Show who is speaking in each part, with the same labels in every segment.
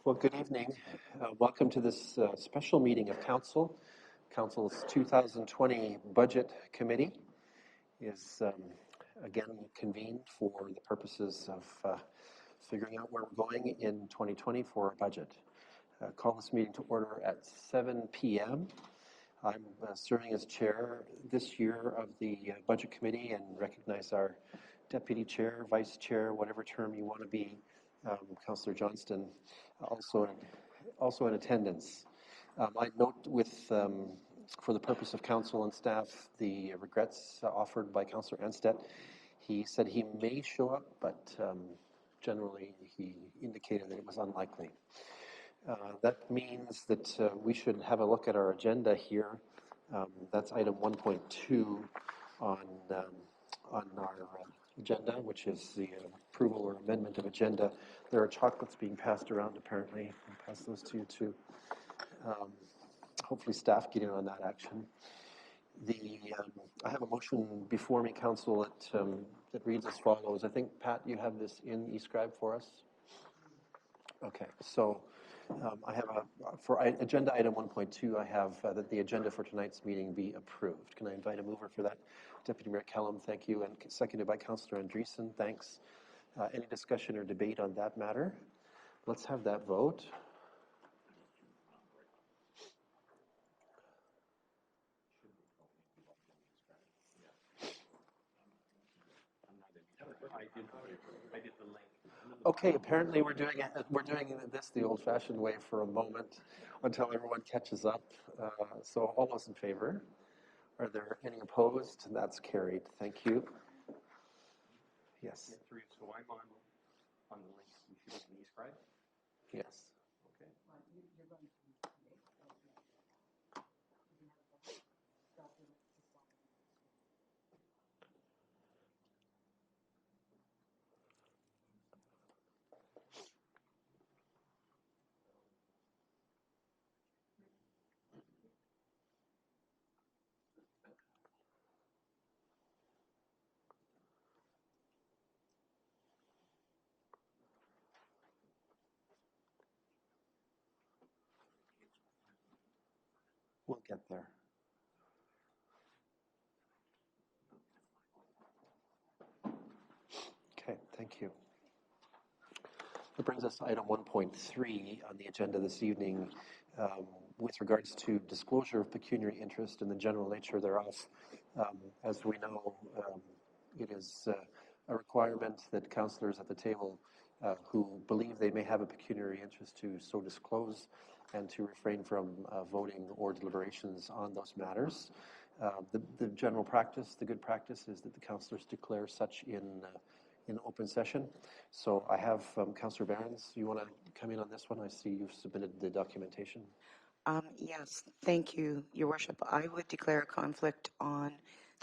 Speaker 1: Well, good evening. Welcome to this special meeting of Council. Council's 2020 Budget Committee is again convened for the purposes of figuring out where we're going in 2020 for our budget. Call this meeting to order at 7 p.m. I'm serving as chair this year of the Budget Committee and recognize our deputy chair, vice chair, whatever term you want to be, Councillor Johnston, also in attendance. I note for the purpose of council and staff, the regrets offered by Councillor Anstedt. He said he may show up, but generally he indicated that it was unlikely. That means that we should have a look at our agenda here. That's item 1.2 on our agenda, which is the approval or amendment of agenda. There are chocolates being passed around, apparently. I'll pass those to you too. Hopefully staff get in on that action. I have a motion before me, Council, that reads as follows. I think, Pat, you have this in eScribe for us? Okay, so I have for agenda item 1.2, I have that the agenda for tonight's meeting be approved. Can I invite a mover for that? Deputy Mayor Kellum, thank you, and seconded by Councillor Andreessen, thanks. Any discussion or debate on that matter? Let's have that vote. Okay, apparently we're doing this the old-fashioned way for a moment until everyone catches up. So all those in favor? Are there any opposed? That's carried. Thank you. Yes.
Speaker 2: So I'm on the link. You should be in eScribe?
Speaker 1: Yes.
Speaker 2: Okay.
Speaker 1: We'll get there. Okay, thank you. That brings us to item 1.3 on the agenda this evening with regards to disclosure of pecuniary interest and the general nature thereof. As we know, it is a requirement that councillors at the table who believe they may have a pecuniary interest to so disclose and to refrain from voting or deliberations on those matters. The general practice, the good practice, is that the councillors declare such in open session. So I have Councillor Behrens. You want to come in on this one? I see you've submitted the documentation.
Speaker 3: Yes, thank you, Your Worship. I would declare a conflict on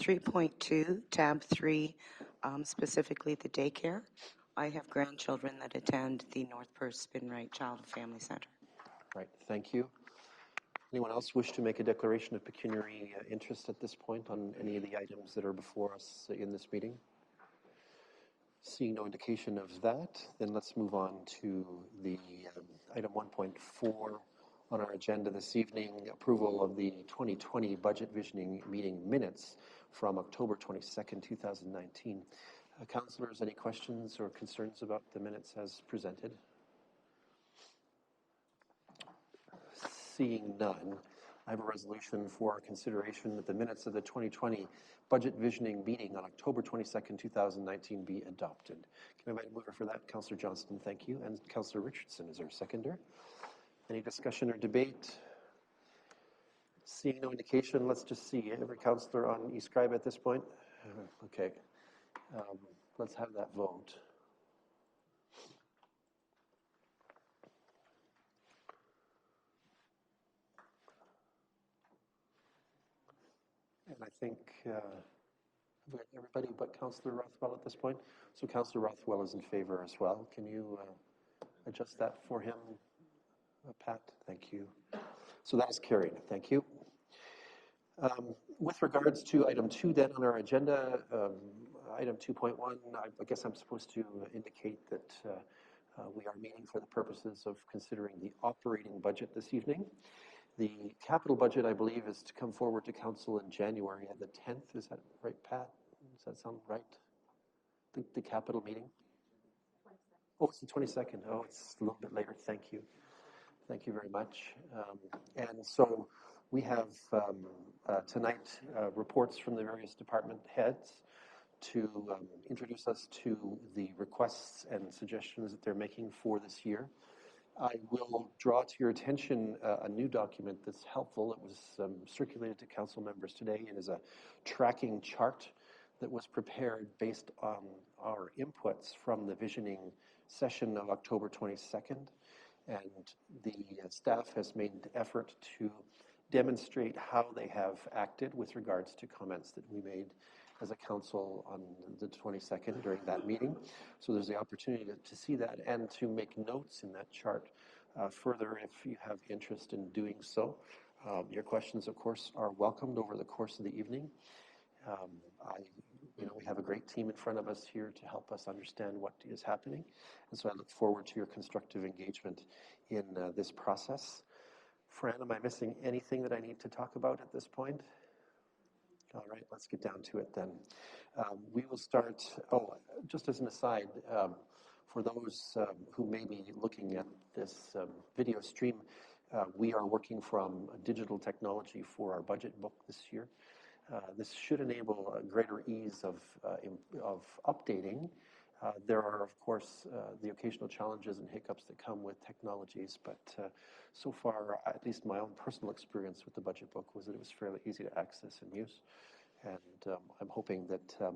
Speaker 3: 3.2, tab 3, specifically the daycare. I have grandchildren that attend the North Perth Spinrite Child and Family Center.
Speaker 1: Right, thank you. Anyone else wish to make a declaration of pecuniary interest at this point on any of the items that are before us in this meeting? Seeing no indication of that, then let's move on to the item 1.4 on our agenda this evening, approval of the 2020 budget visioning meeting minutes from October 22nd, 2019. Councillors, any questions or concerns about the minutes as presented? Seeing none, I have a resolution for consideration that the minutes of the 2020 budget visioning meeting on October 22nd, 2019 be adopted. Can I invite a mover for that? Councillor Johnston, thank you. And Councillor Richardson is our seconder. Any discussion or debate? Seeing no indication, let's just see every councillor on eScribe at this point. Okay, let's have that vote. And I think we've got everybody but Councillor Rothwell at this point. So Councillor Rothwell is in favor as well. Can you adjust that for him, Pat? Thank you. So that is carried. Thank you. With regards to item 2 then on our agenda, item 2.1, I guess I'm supposed to indicate that We are meeting for the purposes of considering the operating budget this evening. The capital budget, I believe, is to come forward to council in January at the 10th. Is that right, Pat? Does that sound right? The capital meeting? Oh, it's the 22nd. Oh, it's a little bit later. Thank you. Thank you very much. And so we have tonight reports from the various department heads to introduce us to the requests and suggestions that they're making for this year. I will draw to your attention a new document that's helpful. It was circulated to council members today and is a tracking chart that was prepared based on our inputs from the visioning session of October 22nd. And the staff has made an effort to demonstrate how they have acted with regards to comments that we made as a council on the 22nd during that meeting. So there's the opportunity to see that and to make notes in that chart further if you have interest in doing so. Your questions, of course, are welcomed over the course of the evening. We have a great team in front of us here to help us understand what is happening. And so I look forward to your constructive engagement in this process. Fran, am I missing anything that I need to talk about at this point? All right, let's get down to it then. We will start, just as an aside, for those who may be looking at this video stream, we are working from digital technology for our budget book this year. This should enable a greater ease of updating. There are, of course, the occasional challenges and hiccups that come with technologies, but so far, at least my own personal experience with the budget book was that it was fairly easy to access and use. And I'm hoping that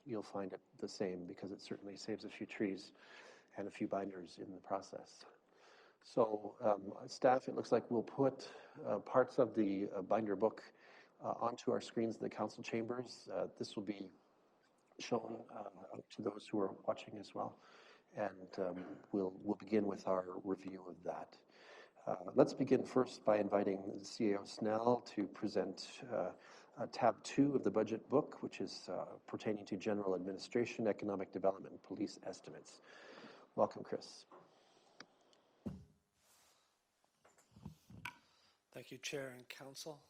Speaker 1: you'll find it the same, because it certainly saves a few trees and a few binders in the process. So staff, it looks like we'll put parts of the binder book onto our screens in the council chambers. This will be shown out to those who are watching as well. And we'll begin with our review of that. Let's begin first by inviting CAO Snell to present tab 2 of the budget book, which is pertaining to general administration, economic development, and police estimates. Welcome, Chris.
Speaker 4: Thank you, Chair and Council.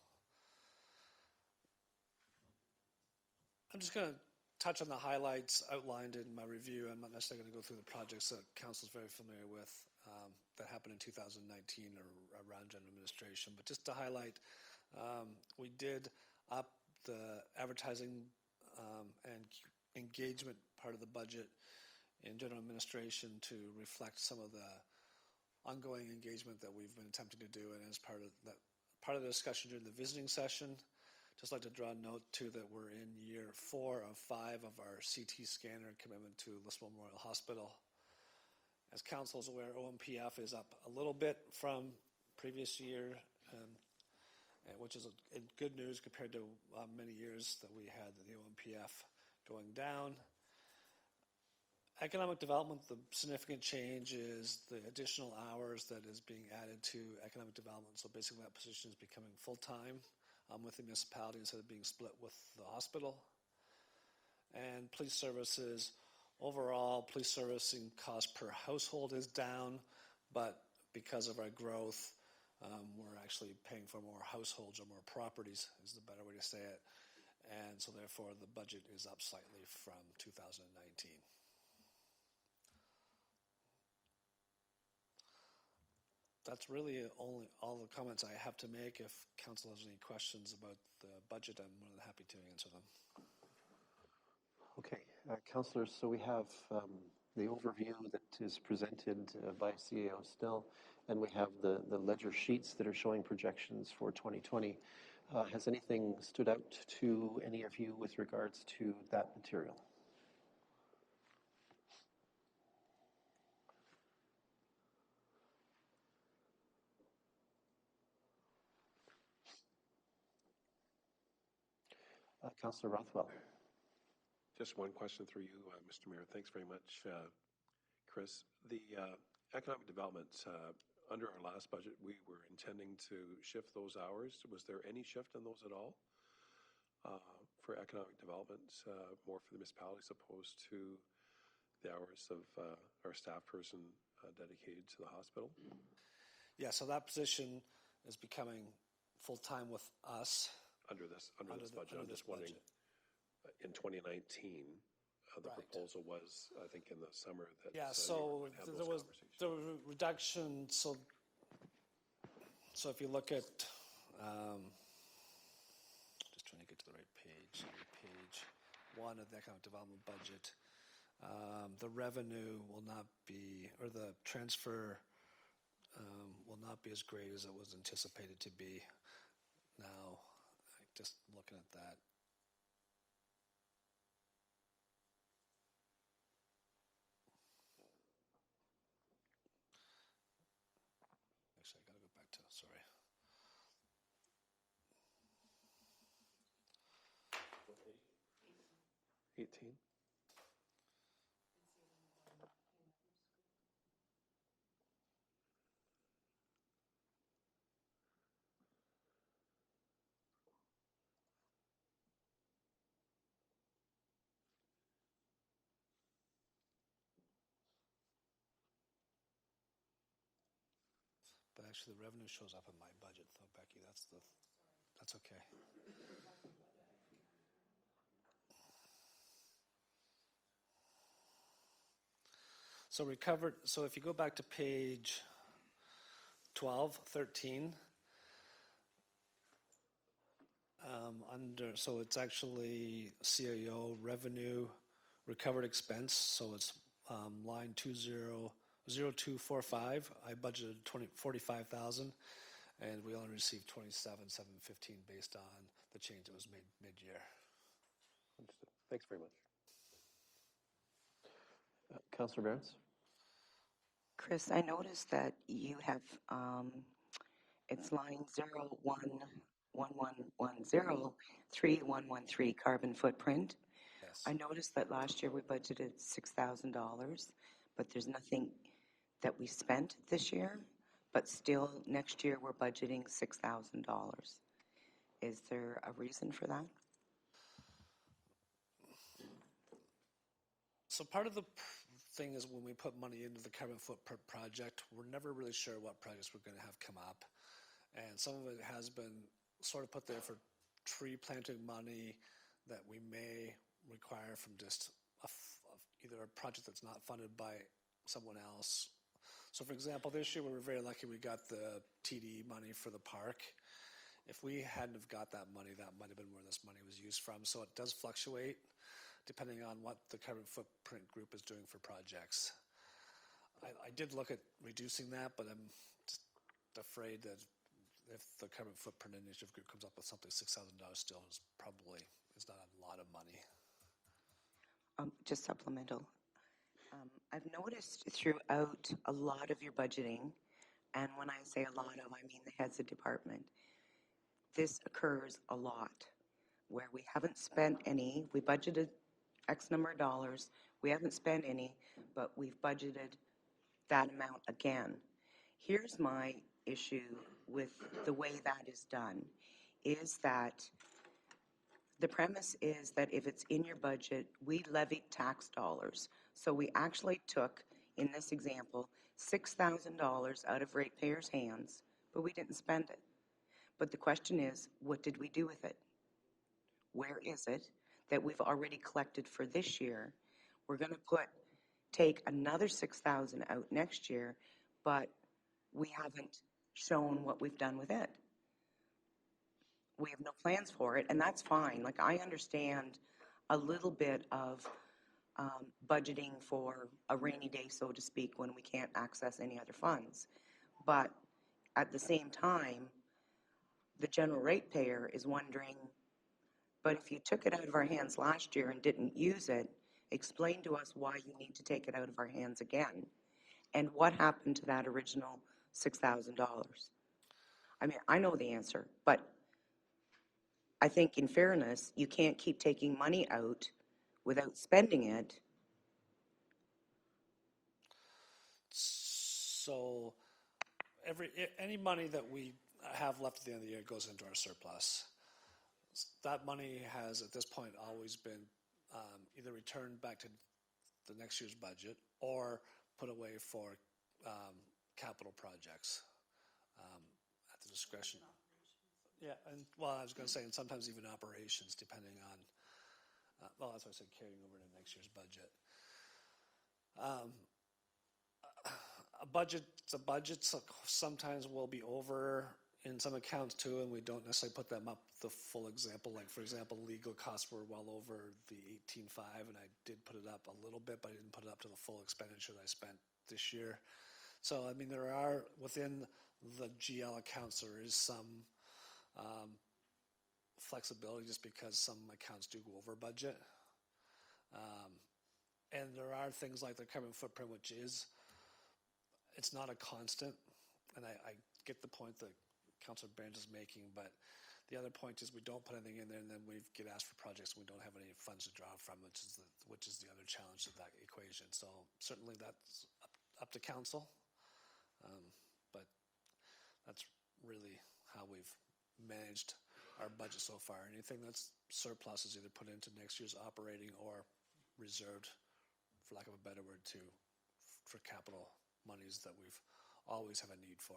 Speaker 4: I'm just going to touch on the highlights outlined in my review. I'm not necessarily going to go through the projects that Council is very familiar with that happened in 2019 or around general administration, but just to highlight, we did up the advertising and engagement part of the budget in general administration to reflect some of the ongoing engagement that we've been attempting to do, and as part of the discussion during the visiting session. Just like to draw a note too that we're in year 4 of 5 of our CT scanner commitment to Lismore Memorial Hospital. As Council is aware, OMPF is up a little bit from previous year, which is good news compared to many years that we had the OMPF going down. Economic development, the significant change is the additional hours that is being added to economic development. So basically that position is becoming full-time with the municipality instead of being split with the hospital. And police services, overall police servicing cost per household is down, but because of our growth, we're actually paying for more households or more properties is the better way to say it. And so therefore the budget is up slightly from 2019. That's really all the comments I have to make. If Council has any questions about the budget, I'm more than happy to answer them.
Speaker 1: Okay, councillors, so we have the overview that is presented by CAO Snell, and we have the ledger sheets that are showing projections for 2020. Has anything stood out to any of you with regards to that material? Councillor Rothwell.
Speaker 5: Just one question through you, Mr. Mayor. Thanks very much, Chris. The economic development, under our last budget, we were intending to shift those hours. Was there any shift in those at all for economic development, more for the municipality as opposed to the hours of our staff person dedicated to the hospital?
Speaker 4: Yeah, so that position is becoming full-time with us.
Speaker 5: Under this budget,
Speaker 4: under
Speaker 5: I'm
Speaker 4: this
Speaker 5: just wondering,
Speaker 4: budget.
Speaker 5: in 2019, the
Speaker 4: Right.
Speaker 5: proposal was, I think, in the summer that
Speaker 4: Yeah,
Speaker 5: you
Speaker 4: so
Speaker 5: were going to have
Speaker 4: there
Speaker 5: those
Speaker 4: was
Speaker 5: conversations.
Speaker 4: the reduction, so if you look at, just trying to get to the right page, page 1 of the economic development budget, the revenue will not be, or the transfer will not be as great as it was anticipated to be. Now, just looking at that. Actually, I got to go back to, sorry.
Speaker 5: 18?
Speaker 4: But actually, the revenue shows up in my budget, though, Becky. That's okay. So recovered. So if you go back to page 12, 13, so it's actually CAO revenue recovered expense. So it's line 200245. I budgeted 45,000, and we only received 27,715 based on the change that was made mid-year.
Speaker 5: Understood. Thanks very much.
Speaker 1: Councillor Barnes?
Speaker 3: Chris, I noticed that you have, it's line 0111103113 carbon footprint.
Speaker 4: Yes.
Speaker 3: I noticed that last year we budgeted $6,000, but there's nothing that we spent this year, but still next year we're budgeting $6,000. Is there a reason for that?
Speaker 4: So part of the thing is when we put money into the carbon footprint project, we're never really sure what projects we're going to have come up. And some of it has been sort of put there for tree planting money that we may require from just either a project that's not funded by someone else. So for example, this year we were very lucky we got the TD money for the park. If we hadn't have got that money, that might have been where this money was used from. So it does fluctuate depending on what the carbon footprint group is doing for projects. I did look at reducing that, but I'm just afraid that if the carbon footprint initiative group comes up with something, $6,000 still is not a lot of money.
Speaker 3: Just supplemental. I've noticed throughout a lot of your budgeting, and when I say a lot of, I mean the heads of department, this occurs a lot where we haven't spent any. We budgeted X number of dollars. We haven't spent any, but we've budgeted that amount again. Here's my issue with the way that is done, is that the premise is that if it's in your budget, we levy tax dollars. So we actually took, in this example, $6,000 out of ratepayers' hands, but we didn't spend it. But the question is, what did we do with it? Where is it that we've already collected for this year? We're going to take another $6,000 out next year, but we haven't shown what we've done with it. We have no plans for it, and that's fine. Like, I understand a little bit of budgeting for a rainy day, so to speak, when we can't access any other funds. But at the same time, the general ratepayer is wondering, but if you took it out of our hands last year and didn't use it, explain to us why you need to take it out of our hands again. And what happened to that original $6,000? I mean, I know the answer, but I think in fairness, you can't keep taking money out without spending it.
Speaker 4: So any money that we have left at the end of the year goes into our surplus. That money has, at this point, always been either returned back to the next year's budget or put away for capital projects at the discretion. Yeah, and well, I was going to say, and sometimes even operations, depending on, well, that's what I said, carrying over to next year's budget. A budget sometimes will be over in some accounts too, and we don't necessarily put them up the full example. Like, for example, legal costs were well over the 18.5, and I did put it up a little bit, but I didn't put it up to the full expenditure that I spent this year. So, I mean, there are, within the GL accounts, there is some flexibility just because some accounts do go over budget. And there are things like the carbon footprint, which is, it's not a constant. And I get the point that Councilor Burns is making, but the other point is we don't put anything in there and then we get asked for projects and we don't have any funds to draw from, which is the other challenge of that equation. So certainly that's up to council, but that's really how we've managed our budget so far. Anything that's surplus is either put into next year's operating or reserved, for lack of a better word, for capital monies that we've always have a need for.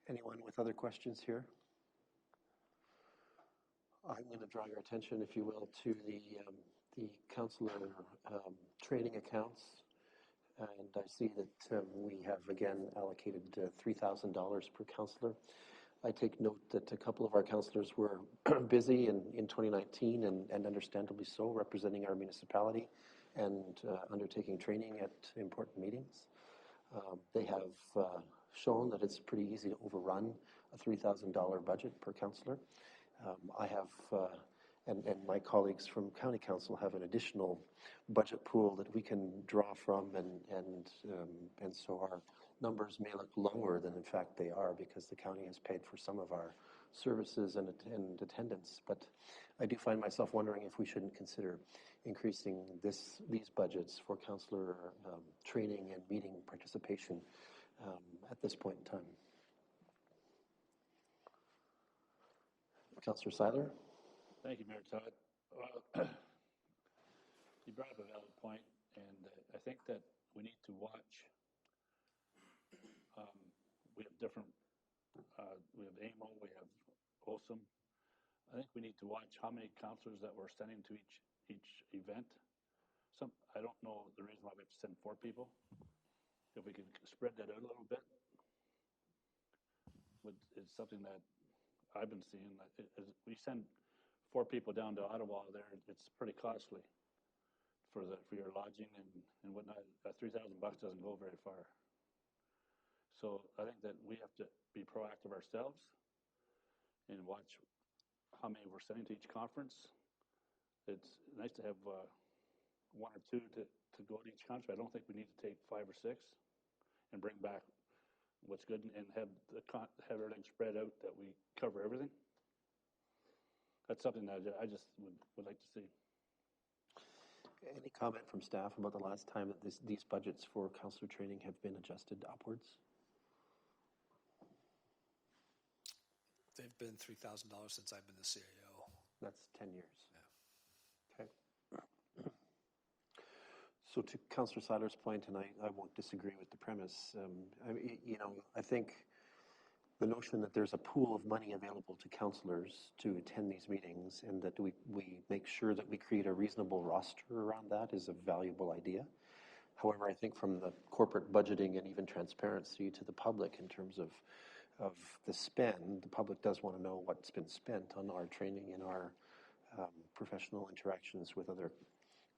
Speaker 1: Anyone with other questions here? I'm going to draw your attention, if you will, to the councillor training accounts. And I see that we have again allocated $3,000 per councillor. I take note that a couple of our councillors were busy in 2019 and understandably so, representing our municipality and undertaking training at important meetings. They have shown that it's pretty easy to overrun a $3,000 budget per councillor. I have, and my colleagues from County Council have an additional budget pool that we can draw from, and so our numbers may look lower than in fact they are because the county has paid for some of our services and attendance. But I do find myself wondering if we shouldn't consider increasing these budgets for councillor training and meeting participation at this point in time. Councillor Seiler?
Speaker 6: Thank you, Mayor Todd. Well, you brought up a valid point, and I think that we need to watch. We have different, we have AMO, we have OSUM. I think we need to watch how many councillors that we're sending to each event. I don't know the reason why we have to send 4 people. If we could spread that out a little bit, it's something that I've been seeing. We send 4 people down to Ottawa there, it's pretty costly for your lodging and whatnot. $3,000 doesn't go very far. So I think that we have to be proactive ourselves and watch how many we're sending to each conference. It's nice to have 1 or 2 to go to each conference. I don't think we need to take 5 or 6 and bring back what's good and have everything spread out, that we cover everything. That's something that I just would like to see.
Speaker 1: Any comment from staff about the last time that these budgets for councillor training have been adjusted upwards?
Speaker 4: They've been $3,000 since I've been the CAO.
Speaker 1: That's 10 years.
Speaker 4: Yeah.
Speaker 1: Okay. So to Councillor Seiler's point, and I won't disagree with the premise, I think the notion that there's a pool of money available to councillors to attend these meetings and that we make sure that we create a reasonable roster around that is a valuable idea. However, I think from the corporate budgeting and even transparency to the public in terms of the spend, the public does want to know what's been spent on our training and our professional interactions with other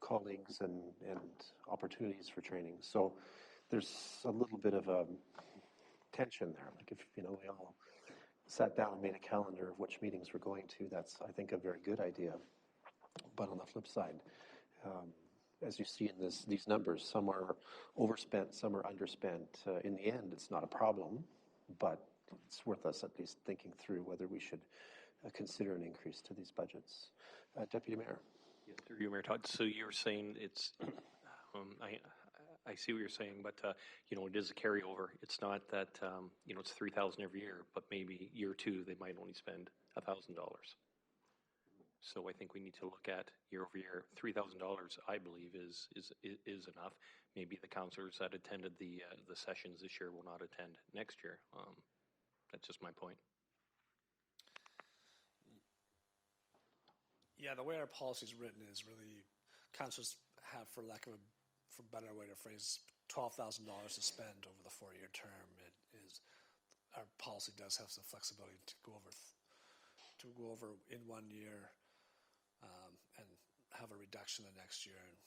Speaker 1: colleagues and opportunities for training. So there's a little bit of a tension there. Like if we all sat down and made a calendar of which meetings we're going to, that's, I think, a very good idea. But on the flip side, as you see in these numbers, some are overspent, some are underspent. In the end, it's not a problem, but it's worth us at least thinking through whether we should consider an increase to these budgets. Deputy Mayor.
Speaker 2: Yes, through you, Mayor Todd. So you're saying it's, I see what you're saying, but it is a carryover. It's not that it's $3,000 every year, but maybe year 2 they might only spend $1,000. So I think we need to look at year over year. $3,000, I believe, is enough. Maybe the councillors that attended the sessions this year will not attend next year. That's just my point.
Speaker 4: Yeah, the way our policy is written is really, councils have, for lack of for better way to phrase, $12,000 to spend over the 4-year term. It is, our policy does have some flexibility to go over in 1 year and have a reduction the next year. And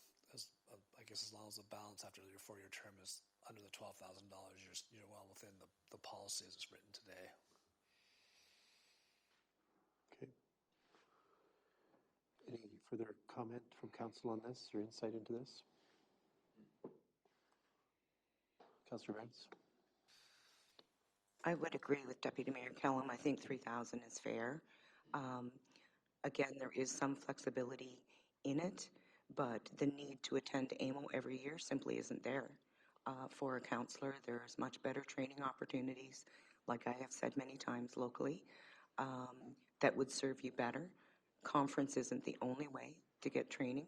Speaker 4: I guess as long as the balance after your 4-year term is under the $12,000, you're well within the policy as it's written today.
Speaker 1: Okay. Any further comment from council on this or insight into this? Councillor Rance?
Speaker 3: I would agree with Deputy Mayor Kellum. I think 3,000 is fair. Again, there is some flexibility in it, but the need to attend AMO every year simply isn't there. For a councillor, there's much better training opportunities, like I have said many times locally, that would serve you better. Conference isn't the only way to get training,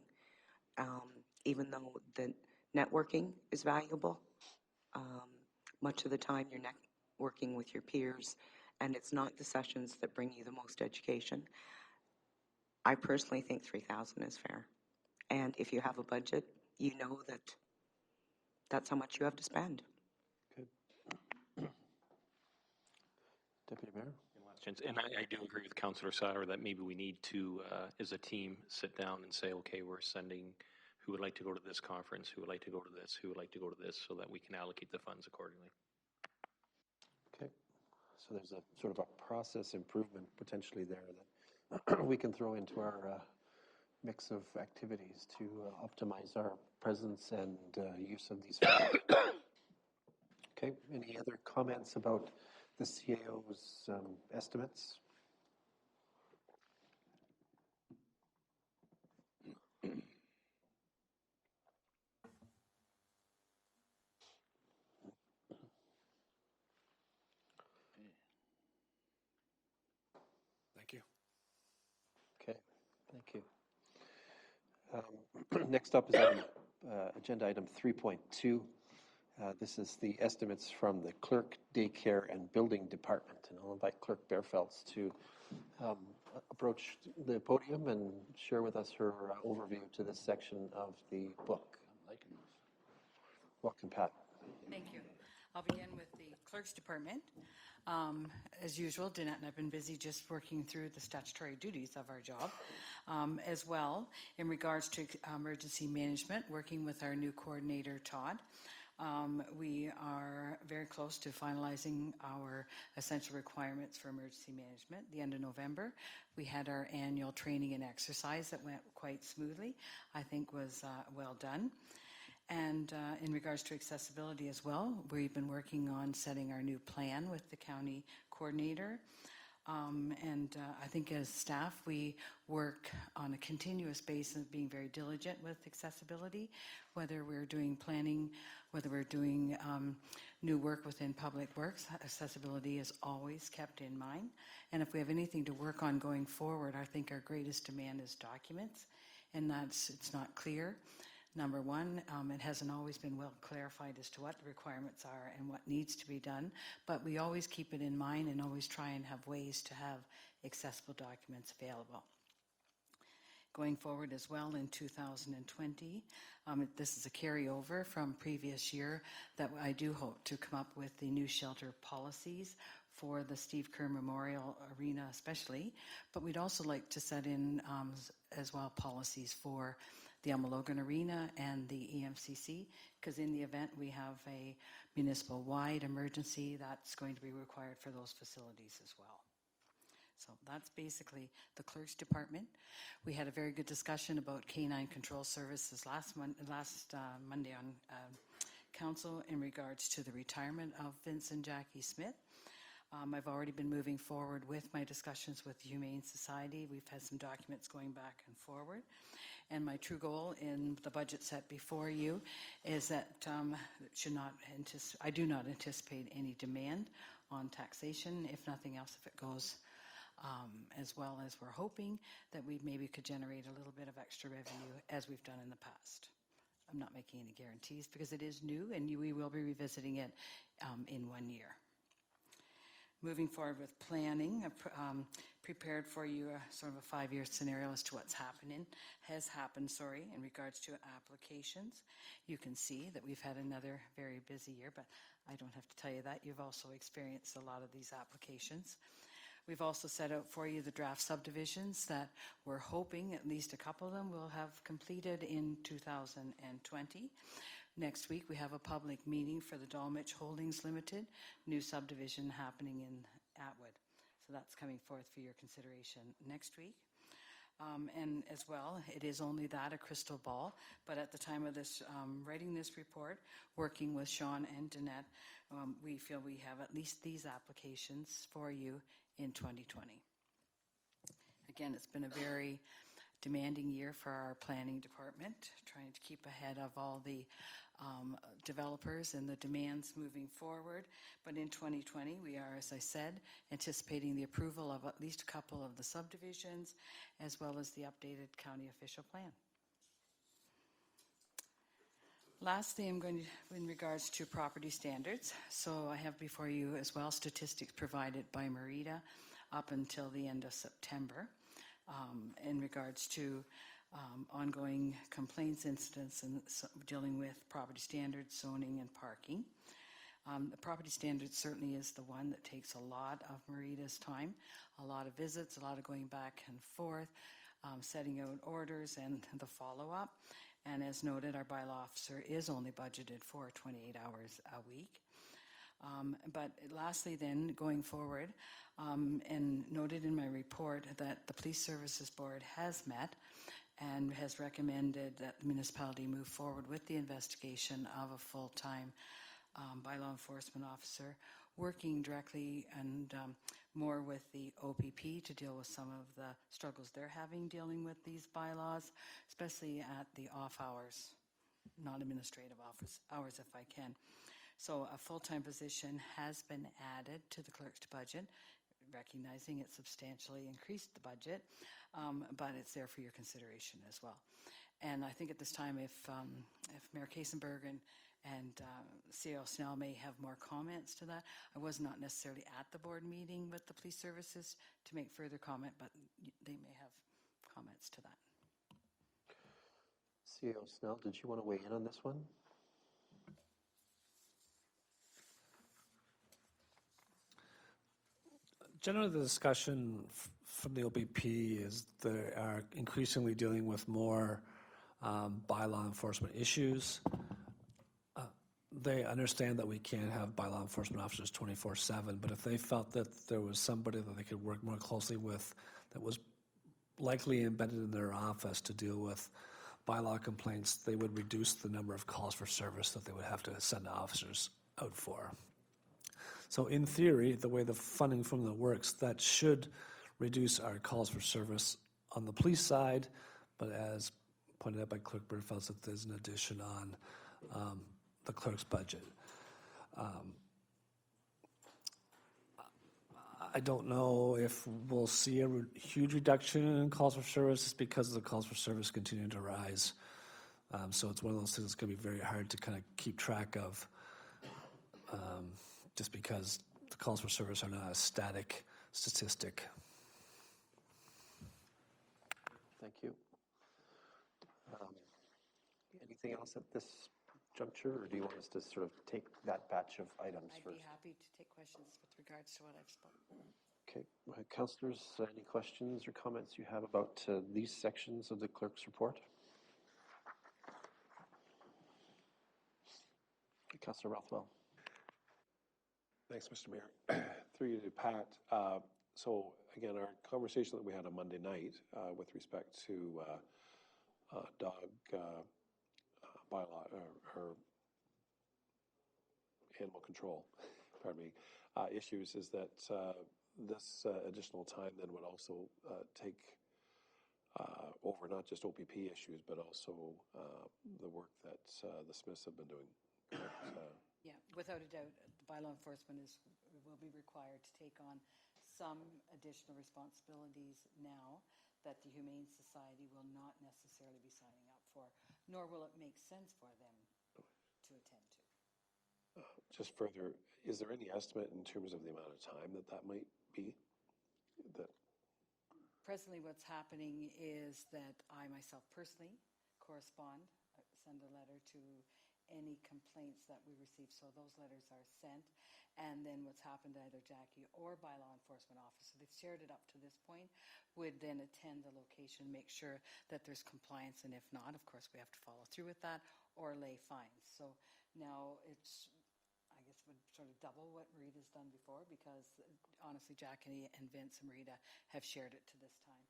Speaker 3: even though the networking is valuable. Much of the time you're networking with your peers, and it's not the sessions that bring you the most education. I personally think 3,000 is fair. And if you have a budget, you know that that's how much you have to spend.
Speaker 1: Okay. Deputy Mayor?
Speaker 2: And I do agree with Councillor Sauer that maybe we need to, as a team, sit down and say, okay, we're sending who would like to go to this conference, who would like to go to this, who would like to go to this, so that we can allocate the funds accordingly.
Speaker 1: Okay. So there's a sort of a process improvement potentially there that we can throw into our mix of activities to optimize our presence and use of these funds. Okay. Any other comments about the CAO's estimates?
Speaker 4: Thank you.
Speaker 1: Okay, thank you. Next up is agenda item 3.2. This is the estimates from the clerk, daycare, and building department. And I'll invite Clerk Bearfelds to approach the podium and share with us her overview to this section of the book.
Speaker 6: I'm liking this.
Speaker 1: Welcome, Pat.
Speaker 7: Thank you. I'll begin with the clerk's department. As usual, Danette and I have been busy just working through the statutory duties of our job. As well, in regards to emergency management, working with our new coordinator, Todd. We are very close to finalizing our essential requirements for emergency management. The end of November, we had our annual training and exercise that went quite smoothly. I think was well done. And in regards to accessibility as well, we've been working on setting our new plan with the county coordinator. I think as staff, we work on a continuous basis, being very diligent with accessibility, whether we're doing planning, whether we're doing new work within public works, accessibility is always kept in mind. And if we have anything to work on going forward, I think our greatest demand is documents, and it's not clear. Number one, it hasn't always been well clarified as to what the requirements are and what needs to be done, but we always keep it in mind and always try and have ways to have accessible documents available. Going forward as well in 2020, this is a carryover from previous year that I do hope to come up with the new shelter policies for the Steve Kerr Memorial Arena especially, but we'd also like to set in as well policies for the Elma Logan Arena and the EMCC, because in the event we have a municipal-wide emergency, that's going to be required for those facilities as well. So that's basically the clerk's department. We had a very good discussion about canine control services last Monday on council in regards to the retirement of Vince and Jackie Smith. I've already been moving forward with my discussions with the Humane Society. We've had some documents going back and forward. And my true goal in the budget set before you is that I do not anticipate any demand on taxation, if nothing else, if it goes as well as we're hoping that we maybe could generate a little bit of extra revenue as we've done in the past. I'm not making any guarantees because it is new and we will be revisiting it in 1 year. Moving forward with planning, I've prepared for you sort of a 5-year scenario as to what's has happened, in regards to applications. You can see that we've had another very busy year, but I don't have to tell you that. You've also experienced a lot of these applications. We've also set out for you the draft subdivisions that we're hoping at least a couple of them will have completed in 2020. Next week, we have a public meeting for the Dolmetsch Holdings Limited, new subdivision happening in Atwood. So that's coming forth for your consideration next week. And as well, it is only that, a crystal ball, but at the time of this, writing this report, working with Sean and Danette, we feel we have at least these applications for you in 2020. Again, it's been a very demanding year for our planning department, trying to keep ahead of all the developers and the demands moving forward. But in 2020, we are, as I said, anticipating the approval of at least a couple of the subdivisions, as well as the updated county official plan. Lastly, I'm going to, in regards to property standards, so I have before you as well statistics provided by Marita up until the end of September in regards to ongoing complaints, incidents, and dealing with property standards, zoning, and parking. The property standards certainly is the one that takes a lot of Marita's time, a lot of visits, a lot of going back and forth, setting out orders, and the follow-up. And as noted, our bylaw officer is only budgeted for 28 hours a week. But lastly then, going forward, and noted in my report that the Police Services Board has met and has recommended that the municipality move forward with the investigation of a full-time bylaw enforcement officer, working directly and more with the OPP to deal with some of the struggles they're having dealing with these bylaws, especially at the off hours, not administrative office hours if I can. So a full-time position has been added to the clerk's budget, recognizing it substantially increased the budget, but it's there for your consideration as well. And I think at this time, if Mayor Kasenberg and CEO Snell may have more comments to that. I was not necessarily at the board meeting with the police services to make further comment, but they may have comments to that.
Speaker 1: CEO Snell, did you want to weigh in on this one?
Speaker 4: Generally, the discussion from the OPP is they are increasingly dealing with more bylaw enforcement issues. They understand that we can't have bylaw enforcement officers 24/7, but if they felt that there was somebody that they could work more closely with that was likely embedded in their office to deal with bylaw complaints, they would reduce the number of calls for service that they would have to send officers out for. So in theory, the way the funding formula works, that should reduce our calls for service on the police side, but as pointed out by Clerk Birdfeld, that there's an addition on the clerk's budget. I don't know if we'll see a huge reduction in calls for service because the calls for service continue to rise. So it's one of those things that's going to be very hard to kind of keep track of just because the calls for service are not a static statistic.
Speaker 1: Thank you. Anything else at this juncture, or do you want us to sort of take that batch of items
Speaker 7: I'd
Speaker 1: first?
Speaker 7: be happy to take questions with regards to what I've spoken.
Speaker 1: Okay, councillors, any questions or comments you have about these sections of the clerk's report? Councillor Rothwell.
Speaker 5: Thanks, Mr. Mayor. Through you to Pat. So again, our conversation that we had on Monday night with respect to dog bylaw or animal control, pardon me, issues is that this additional time then would also take over not just OPP issues, but also the work that the Smiths have been doing.
Speaker 7: Yeah, without a doubt, the bylaw enforcement will be required to take on some additional responsibilities now that the Humane Society will not necessarily be signing up for, nor will it make sense for them to attend to.
Speaker 5: Just further, is there any estimate in terms of the amount of time that might be? That
Speaker 7: Presently, what's happening is that I myself personally correspond, send a letter to any complaints that we receive. So those letters are sent. And then what's happened, either Jackie or bylaw enforcement officer, they've shared it up to this point, would then attend the location, make sure that there's compliance. And if not, of course, we have to follow through with that or lay fines. So now it's, I guess, would sort of double what Marita's done before, because honestly, Jackie and Vince and Marita have shared it to this time.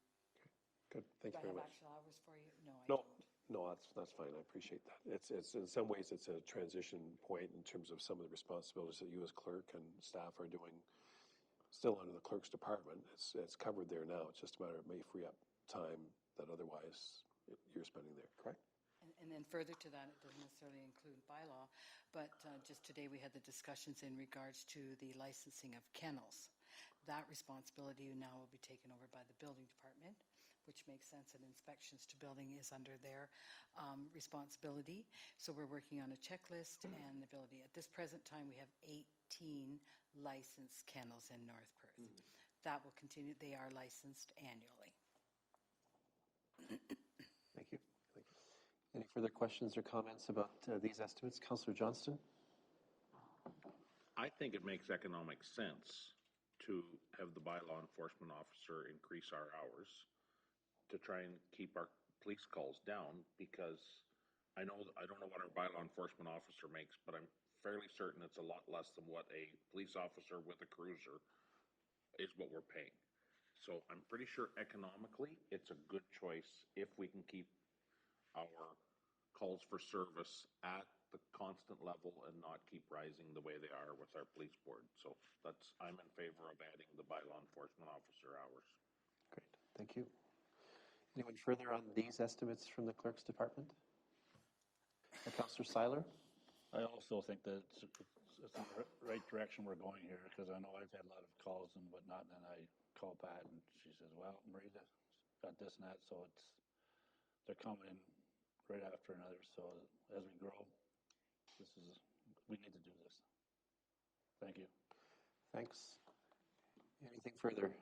Speaker 5: good. Thank
Speaker 7: Do
Speaker 5: you
Speaker 7: I
Speaker 5: very
Speaker 7: have
Speaker 5: much.
Speaker 7: actual hours for you? No, I
Speaker 5: No,
Speaker 7: don't.
Speaker 5: no, that's fine. I appreciate that. It's in some ways it's a transition point in terms of some of the responsibilities that you as clerk and staff are doing still under the clerk's department. It's covered there now. It's just a matter of it may free up time that otherwise you're spending there, correct?
Speaker 7: And then further to that, it doesn't necessarily include bylaw, but just today we had the discussions in regards to the licensing of kennels. That responsibility now will be taken over by the building department, which makes sense, and inspections to building is under their responsibility. So we're working on a checklist and the ability. At this present time, we have 18 licensed kennels in North Perth. That will continue. They are licensed annually.
Speaker 1: Thank you. Any further questions or comments about these estimates? Councillor Johnston?
Speaker 8: I think it makes economic sense to have the bylaw enforcement officer increase our hours to try and keep our police calls down, because I don't know what our bylaw enforcement officer makes, but I'm fairly certain it's a lot less than what a police officer with a cruiser is what we're paying. So I'm pretty sure economically it's a good choice if we can keep our calls for service at the constant level and not keep rising the way they are with our police board. So I'm in favor of adding the bylaw enforcement officer hours.
Speaker 1: Great, thank you. Anyone further on these estimates from the clerk's department? Councillor Seiler?
Speaker 6: I also think that it's the right direction we're going here, because I know I've had a lot of calls and whatnot, and then I call Pat and she says, well, Marita got this and that, so they're coming in right after another. So as we grow, we need to do this. Thank you.
Speaker 1: Thanks. Anything further?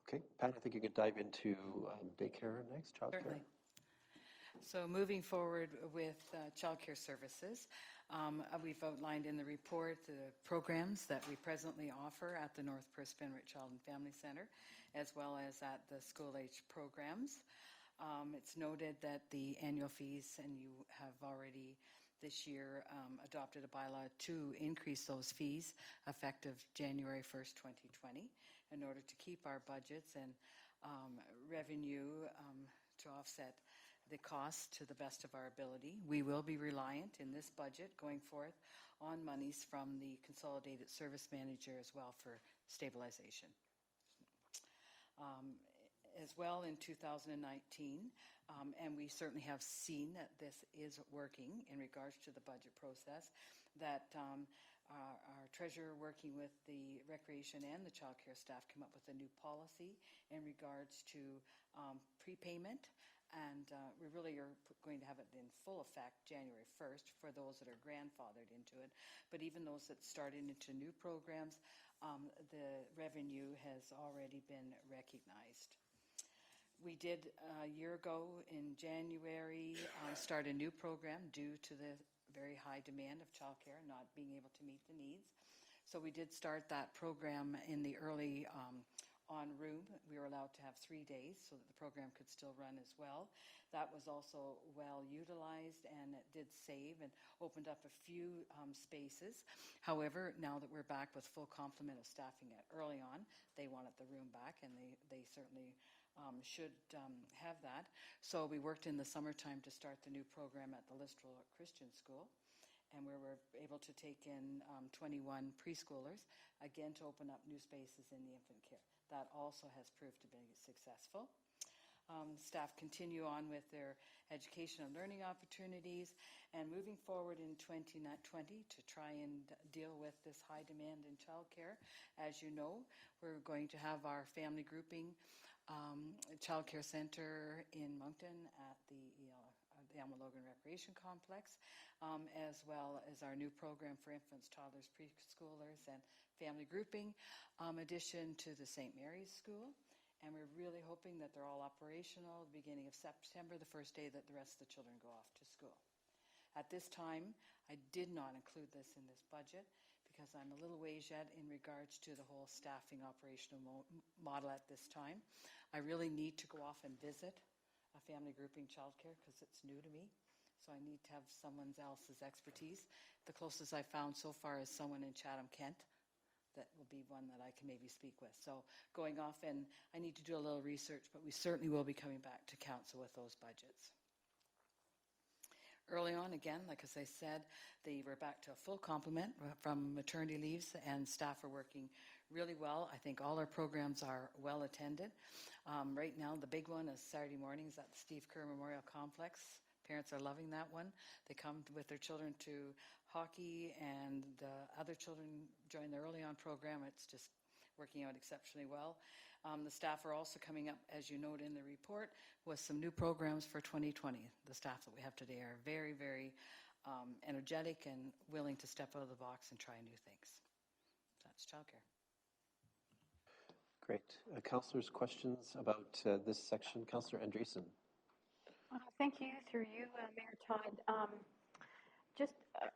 Speaker 1: Okay, Pat, I think you could dive into daycare next, childcare.
Speaker 7: Certainly. So moving forward with childcare services, we've outlined in the report the programs that we presently offer at the North Perth Spinrich Child and Family Centre, as well as at the school-age programs. It's noted that the annual fees, and you have already this year adopted a bylaw to increase those fees effective January 1st, 2020, in order to keep our budgets and revenue to offset the costs to the best of our ability. We will be reliant in this budget going forth on monies from the Consolidated Service Manager as well for stabilization. As well in 2019, and we certainly have seen that this is working in regards to the budget process, that our treasurer, working with the recreation and the childcare staff, came up with a new policy in regards to prepayment, and we really are going to have it in full effect January 1st for those that are grandfathered into it. But even those that started into new programs, the revenue has already been recognized. We did a year ago in January start a new program due to the very high demand of childcare not being able to meet the needs. So we did start that program in the early on room. We were allowed to have 3 days so that the program could still run as well. That was also well utilized, and it did save and opened up a few spaces. However, now that we're back with full complement of staffing at early on, they wanted the room back, and they certainly should have that. So we worked in the summertime to start the new program at the Listral Christian School, and we were able to take in 21 preschoolers, again to open up new spaces in the infant care. That also has proved to be successful. Staff continue on with their education and learning opportunities, and moving forward in 2020 to try and deal with this high demand in childcare. As you know, we're going to have our family grouping childcare center in Moncton at the Elma Logan Recreation Complex, as well as our new program for infants, toddlers, preschoolers, and family grouping, addition to the St. Mary's School. And we're really hoping that they're all operational beginning of September, the first day that the rest of the children go off to school. At this time, I did not include this in this budget because I'm a little ways yet in regards to the whole staffing operational model at this time. I really need to go off and visit a family grouping childcare because it's new to me. So I need to have someone else's expertise. The closest I found so far is someone in Chatham, Kent. That will be one that I can maybe speak with. So going off, and I need to do a little research, but we certainly will be coming back to council with those budgets. Early on, again, like as I said, we're back to a full complement from maternity leaves, and staff are working really well. I think all our programs are well attended. Right now, the big one is Saturday mornings at the Steve Kerr Memorial Complex. Parents are loving that one. They come with their children to hockey, and the other children join the early on program. It's just working out exceptionally well. The staff are also coming up, as you note in the report, with some new programs for 2020. The staff that we have today are very, very energetic and willing to step out of the box and try new things. That's childcare.
Speaker 1: Great. Councillors, questions about this section? Councillor Andreessen.
Speaker 9: Thank you, through you, Mayor Todd.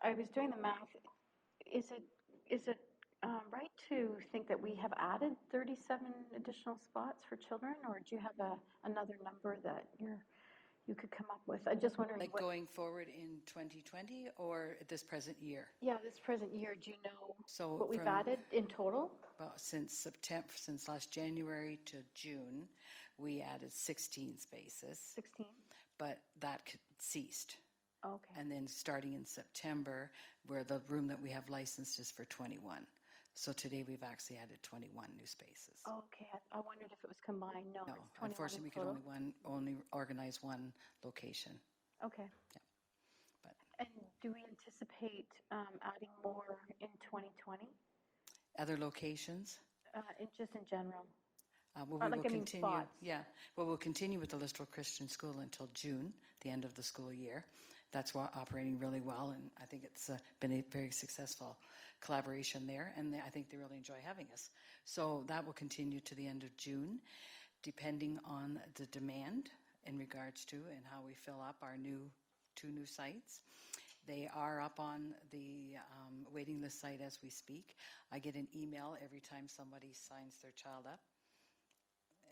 Speaker 9: I was doing the math. Is it right to think that we have added 37 additional spots for children, or do you have another number that you could come up with? I'm just wondering.
Speaker 7: Like going forward in 2020 or this present year?
Speaker 9: Yeah, this present year. Do you know what we've added in total?
Speaker 7: Well, since last January to June, we added 16 spaces. 16. But that ceased.
Speaker 9: Okay.
Speaker 7: And then starting in September, where the room that we have licensed is for 21. So today we've actually added 21 new spaces.
Speaker 9: Okay, I wondered if it was combined. No, it's 21
Speaker 7: unfortunately, we can only organize one location.
Speaker 9: Okay.
Speaker 7: Yeah.
Speaker 9: And do we anticipate adding more in 2020?
Speaker 7: Other locations?
Speaker 9: Just in general.
Speaker 7: Well, we will continue.
Speaker 9: Spots.
Speaker 7: Yeah. Well, we'll continue with the Listowel Christian School until June, the end of the school year. That's operating really well, and I think it's been a very successful collaboration there, and I think they really enjoy having us. So that will continue to the end of June, depending on the demand in regards to and how we fill up our two new sites. They are up on the waiting list site as we speak. I get an email every time somebody signs their child up.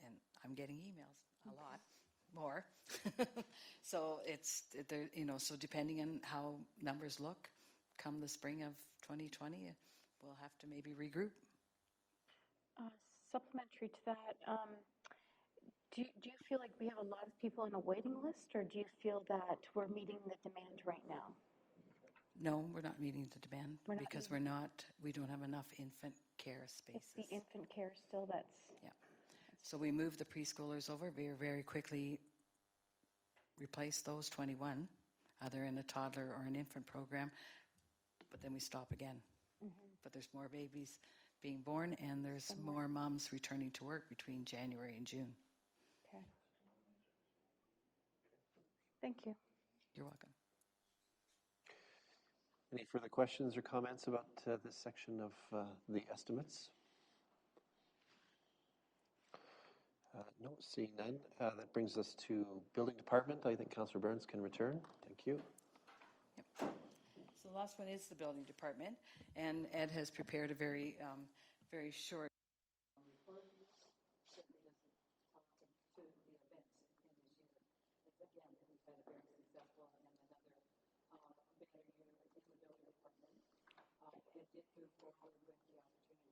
Speaker 7: And I'm getting emails a lot more. So so depending on how numbers look, come the spring of 2020, we'll have to maybe regroup.
Speaker 9: Supplementary to that, do you feel like we have a lot of people on a waiting list, or do you feel that we're meeting the demand right now?
Speaker 7: No, we're not meeting the demand because we don't have enough infant care spaces.
Speaker 9: It's the infant care still that's...
Speaker 7: Yeah. So we moved the preschoolers over, very quickly replaced those 21, either in a toddler or an infant program, but then we stop again. Mm-hmm. But there's more babies being born, and there's more moms returning to work between January and June.
Speaker 9: Okay. Thank you.
Speaker 7: You're welcome.
Speaker 1: Any further questions or comments about this section of the estimates? No, seeing none. That brings us to Building Department. I think Councillor Burns can return. Thank you.
Speaker 7: Yep. So the last one is the Building Department, and Ed has prepared a very short report. Certainly doesn't talk to the events in this year. Again, we've had a very successful and another better year in the Building Department. It did move forward with the opportunity.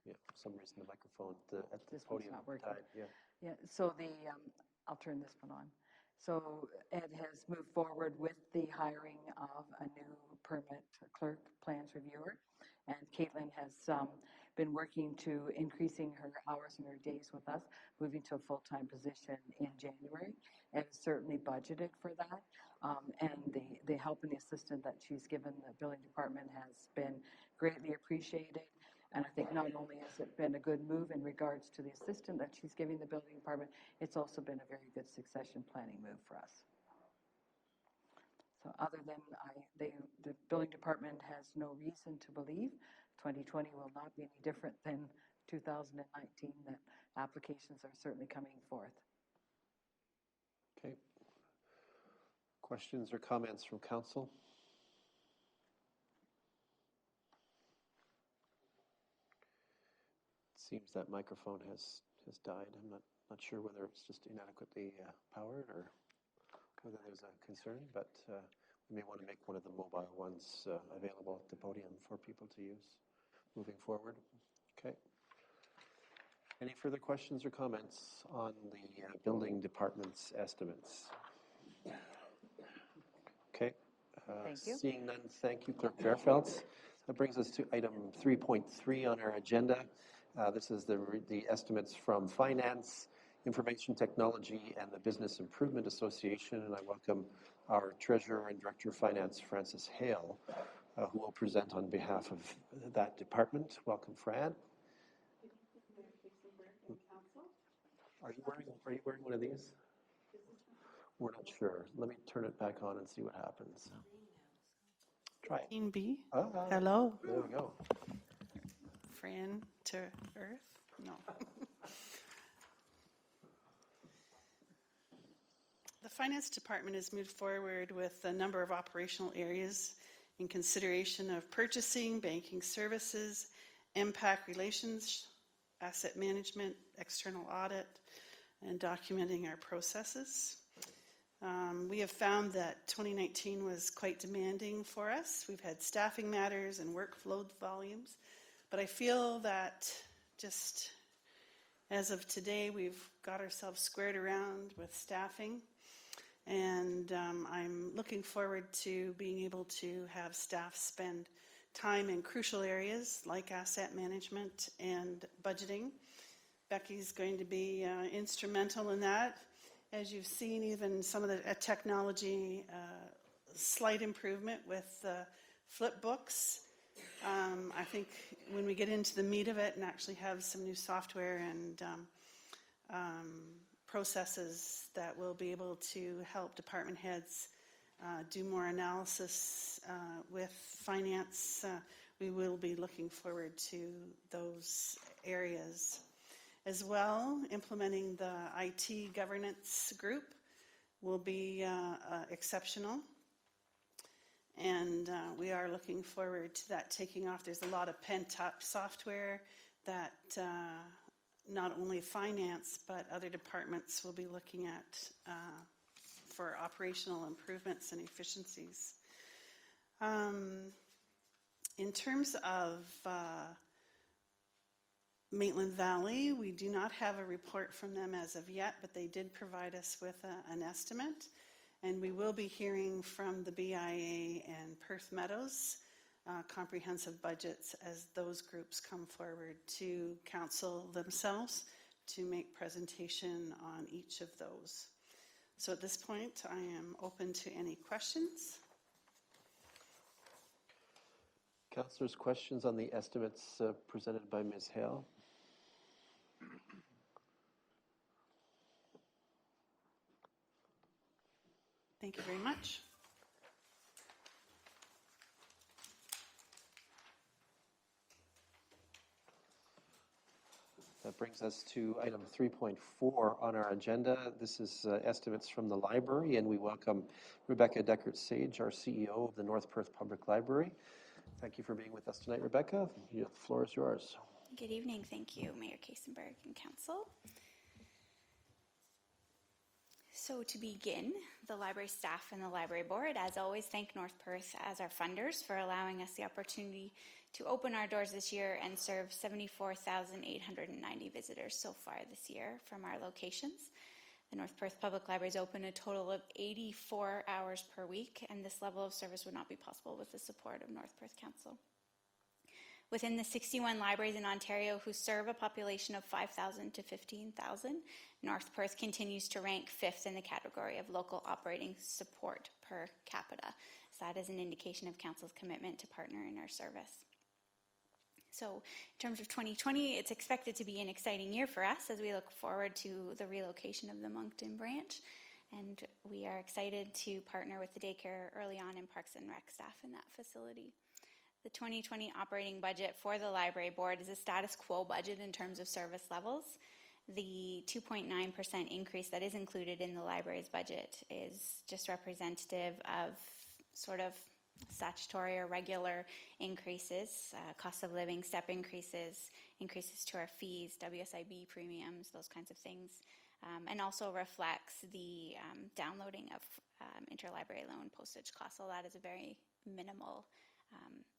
Speaker 1: Yeah, for some reason the microphone at the
Speaker 7: This
Speaker 1: podium
Speaker 7: one's not working.
Speaker 1: died. Yeah.
Speaker 7: Yeah, so I'll turn this one on. So Ed has moved forward with the hiring of a new permit clerk plans reviewer, and Caitlin has
Speaker 10: been working to increasing her hours and her days with us, moving to a full-time position in January, and certainly budgeted for that. And the help and the assistance that she's given the building department has been greatly appreciated. And I think not only has it been a good move in regards to the assistance that she's giving the building department, it's also been a very good succession planning move for us. So other than the building department has no reason to believe 2020 will not be any different than 2019, that applications are certainly coming forth.
Speaker 1: Okay. Questions or comments from council? Seems that microphone has died. I'm not sure whether it's just inadequately powered or whether there's a concern, but we may want to make one of the mobile ones available at the podium for people to use moving forward. Okay. Any further questions or comments on the building department's estimates? Okay.
Speaker 3: Thank you.
Speaker 1: Seeing none, thank you, Clerk Fairfelds. That brings us to item 3.3 on our agenda. This is the estimates from Finance, Information Technology, and the Business Improvement Association, and I welcome our Treasurer and Director of Finance, Francis Hale, who will present on behalf of that department. Welcome, Fran. Are you wearing one of these? We're not sure. Let me turn it back on and see what happens. Try it.
Speaker 11: Queen B.
Speaker 1: Ah,
Speaker 11: Hello.
Speaker 1: there we go.
Speaker 11: Fran to Earth? No. The Finance Department has moved forward with a number of operational areas in consideration of purchasing, banking services, impact relations, asset management, external audit, and documenting our processes. We have found that 2019 was quite demanding for us. We've had staffing matters and workload volumes, but I feel that just as of today, we've got ourselves squared around with staffing, and I'm looking forward to being able to have staff spend time in crucial areas like asset management and budgeting. Becky's going to be instrumental in that. As you've seen, even some of the technology, slight improvement with flip books. I think when we get into the meat of it and actually have some new software and processes that will be able to help department heads do more analysis with finance, we will be looking forward to those areas. As well, implementing the IT governance group will be exceptional. And we are looking forward to that taking off. There's a lot of pent-up software that not only finance, but other departments will be looking at for operational improvements and efficiencies. In terms of Maitland Valley, we do not have a report from them as of yet, but they did provide us with an estimate. And we will be hearing from the BIA and Perth Meadows comprehensive budgets as those groups come forward to council themselves to make presentation on each of those. So at this point, I am open to any questions.
Speaker 1: Councillors, questions on the estimates presented by Ms. Hale?
Speaker 11: Thank you very much.
Speaker 1: That brings us to item 3.4 on our agenda. This is estimates from the library, and we welcome Rebecca Deckert-Sage, our CEO of the North Perth Public Library. Thank you for being with us tonight, Rebecca. The floor is yours.
Speaker 12: Good evening. Thank you, Mayor Kasenberg and Council. So to begin, the library staff and the library board, as always, thank North Perth as our funders for allowing us the opportunity to open our doors this year and serve 74,890 visitors so far this year from our locations. The North Perth Public Library is open a total of 84 hours per week, and this level of service would not be possible with the support of North Perth Council. Within the 61 libraries in Ontario who serve a population of 5,000 to 15,000, North Perth continues to rank 5th in the category of local operating support per capita. So that is an indication of Council's commitment to partner in our service. So in terms of 2020, it's expected to be an exciting year for us as we look forward to the relocation of the Moncton branch. And we are excited to partner with the daycare early on and Parks and Rec staff in that facility. The 2020 operating budget for the library board is a status quo budget in terms of service levels. The 2.9% increase that is included in the library's budget is just representative of sort of statutory or regular increases, cost of living step increases, increases to our fees, WSIB premiums, those kinds of things, and also reflects the downloading of interlibrary loan postage costs. So that is a very minimal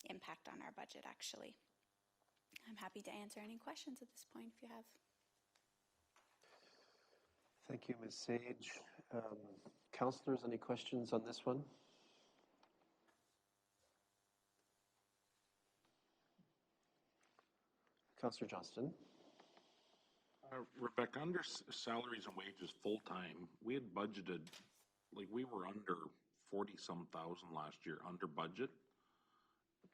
Speaker 12: impact on our budget, actually. I'm happy to answer any questions at this point if you have.
Speaker 1: Thank you, Ms. Sage. Councillors, any questions on this one? Councillor Johnston.
Speaker 8: Rebecca, under salaries and wages full-time, we had budgeted, like we were under 40-some thousand last year, under budget.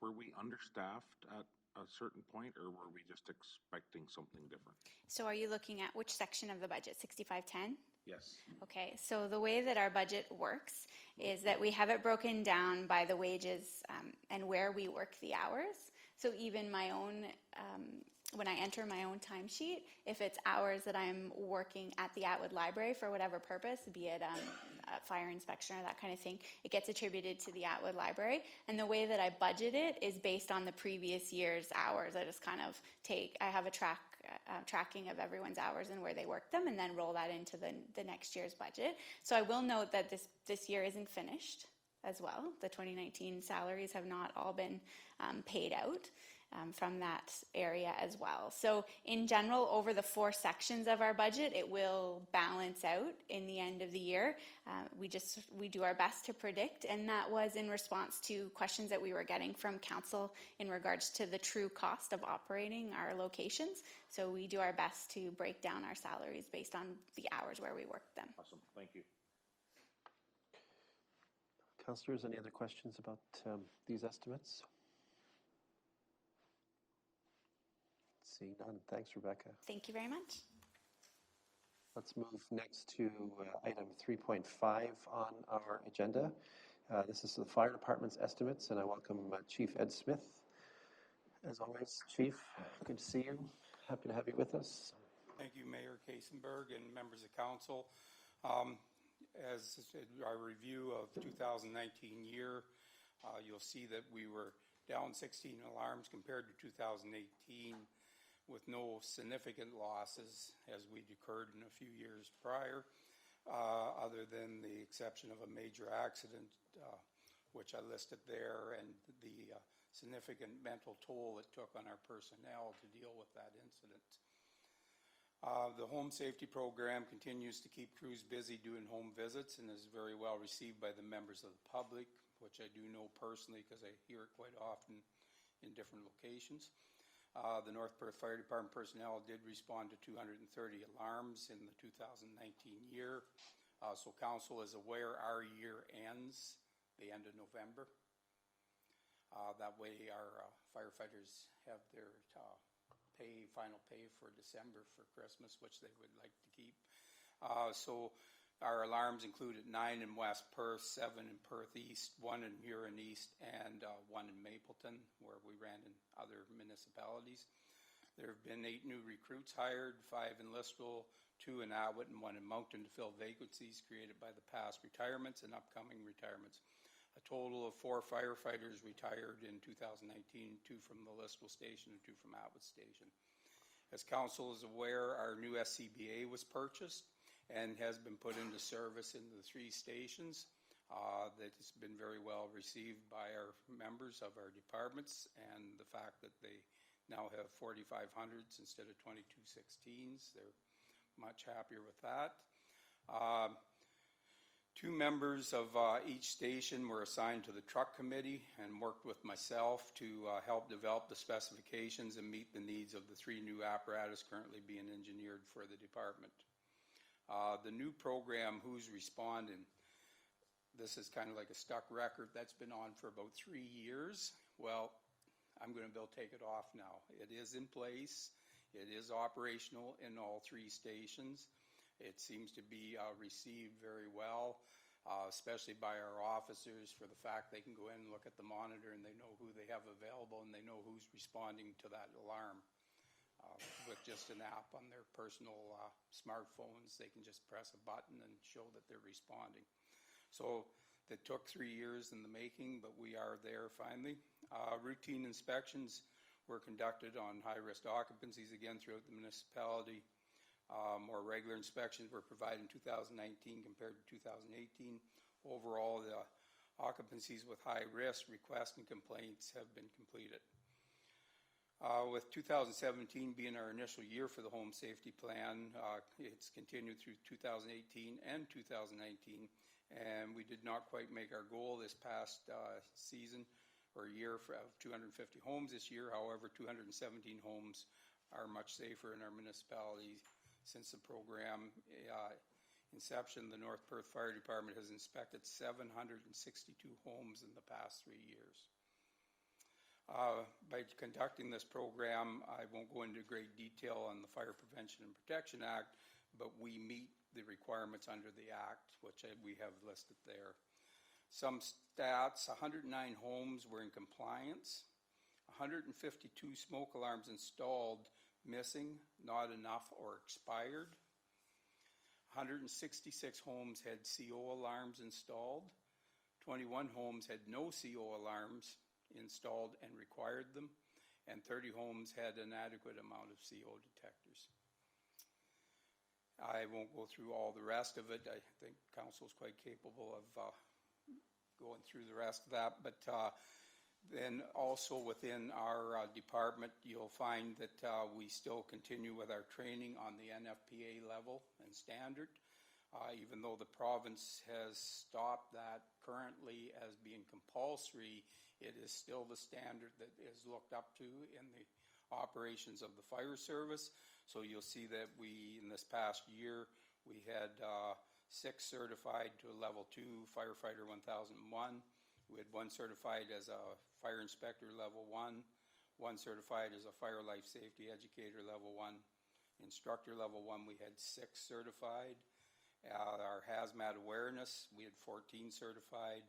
Speaker 8: Were we understaffed at a certain point, or were we just expecting something different?
Speaker 12: So are you looking at which section of the budget, 6510?
Speaker 8: Yes.
Speaker 12: Okay, so the way that our budget works is that we have it broken down by the wages and where we work the hours. So even my own, when I enter my own timesheet, if it's hours that I'm working at the Atwood Library for whatever purpose, be it a fire inspection or that kind of thing, it gets attributed to the Atwood Library. And the way that I budget it is based on the previous year's hours. I just kind of I have a tracking of everyone's hours and where they work them, and then roll that into the next year's budget. So I will note that this year isn't finished as well. The 2019 salaries have not all been paid out from that area as well. So in general, over the 4 sections of our budget, it will balance out in the end of the year. We do our best to predict, and that was in response to questions that we were getting from council in regards to the true cost of operating our locations. So we do our best to break down our salaries based on the hours where we work them.
Speaker 8: Awesome, thank you.
Speaker 1: Councillors, any other questions about these estimates? Seeing none. Thanks, Rebecca.
Speaker 12: Thank you very much.
Speaker 1: Let's move next to item 3.5 on our agenda. This is the fire department's estimates, and I welcome Chief Ed Smith. As always, Chief, good to see you. Happy to have you with us.
Speaker 13: Thank you, Mayor Kasenberg and members of council. As our review of 2019 year, you'll see that we were down 16 alarms compared to 2018 with no significant losses as we'd occurred in a few years prior, other than the exception of a major accident, which I listed there, and the significant mental toll it took on our personnel to deal with that incident. The home safety program continues to keep crews busy doing home visits and is very well received by the members of the public, which I do know personally because I hear it quite often in different locations. The North Perth Fire Department personnel did respond to 230 alarms in the 2019 year. So council is aware our year ends the end of November. That way our firefighters have their final pay for December for Christmas, which they would like to keep. So our alarms included 9 in West Perth, 7 in Perth East, 1 in Huron East, and 1 in Mapleton, where we ran in other municipalities. There have been 8 new recruits hired, 5 in Listowel, 2 in Atwood, and 1 in Moncton to fill vacancies created by the past retirements and upcoming retirements. A total of 4 firefighters retired in 2019, 2 from the Listowel station and 2 from Atwood station. As council is aware, our new SCBA was purchased and has been put into service in the 3 stations. That's been very well received by our members of our departments, and the fact that they now have 4500s instead of 2216s, they're much happier with that. 2 members of each station were assigned to the truck committee and worked with myself to help develop the specifications and meet the needs of the 3 new apparatus currently being engineered for the department. The new program, Who's Responding, this is kind of like a stuck record that's been on for about 3 years. Well, I'm going to take it off now. It is in place. It is operational in all 3 stations. It seems to be received very well, especially by our officers, for the fact they can go in and look at the monitor and they know who they have available and they know who's responding to that alarm. With just an app on their personal smartphones, they can just press a button and show that they're responding. So it took 3 years in the making, but we are there finally. Routine inspections were conducted on high-risk occupancies again throughout the municipality. More regular inspections were provided in 2019 compared to 2018. Overall, the occupancies with high risk requests and complaints have been completed. With 2017 being our initial year for the home safety plan, it's continued through 2018 and 2019, and we did not quite make our goal this past season or year of 250 homes this year. However, 217 homes are much safer in our municipality. Since the program inception, the North Perth Fire Department has inspected 762 homes in the past 3 years. By conducting this program, I won't go into great detail on the Fire Prevention and Protection Act, but we meet the requirements under the Act, which we have listed there. Some stats: 109 homes were in compliance, 152 smoke alarms installed, missing, not enough, or expired. 166 homes had CO alarms installed. 21 homes had no CO alarms installed and required them. And 30 homes had an adequate amount of CO detectors. I won't go through all the rest of it. I think council is quite capable of going through the rest of that. But then also within our department, you'll find that we still continue with our training on the NFPA level and standard. Even though the province has stopped that currently as being compulsory, it is still the standard that is looked up to in the operations of the fire service. So you'll see that in this past year, we had 6 certified to a level 2 firefighter 1001. We had 1 certified as a fire inspector level 1, 1 certified as a fire life safety educator level 1, instructor level 1. We had 6 certified. Our hazmat awareness, we had 14 certified.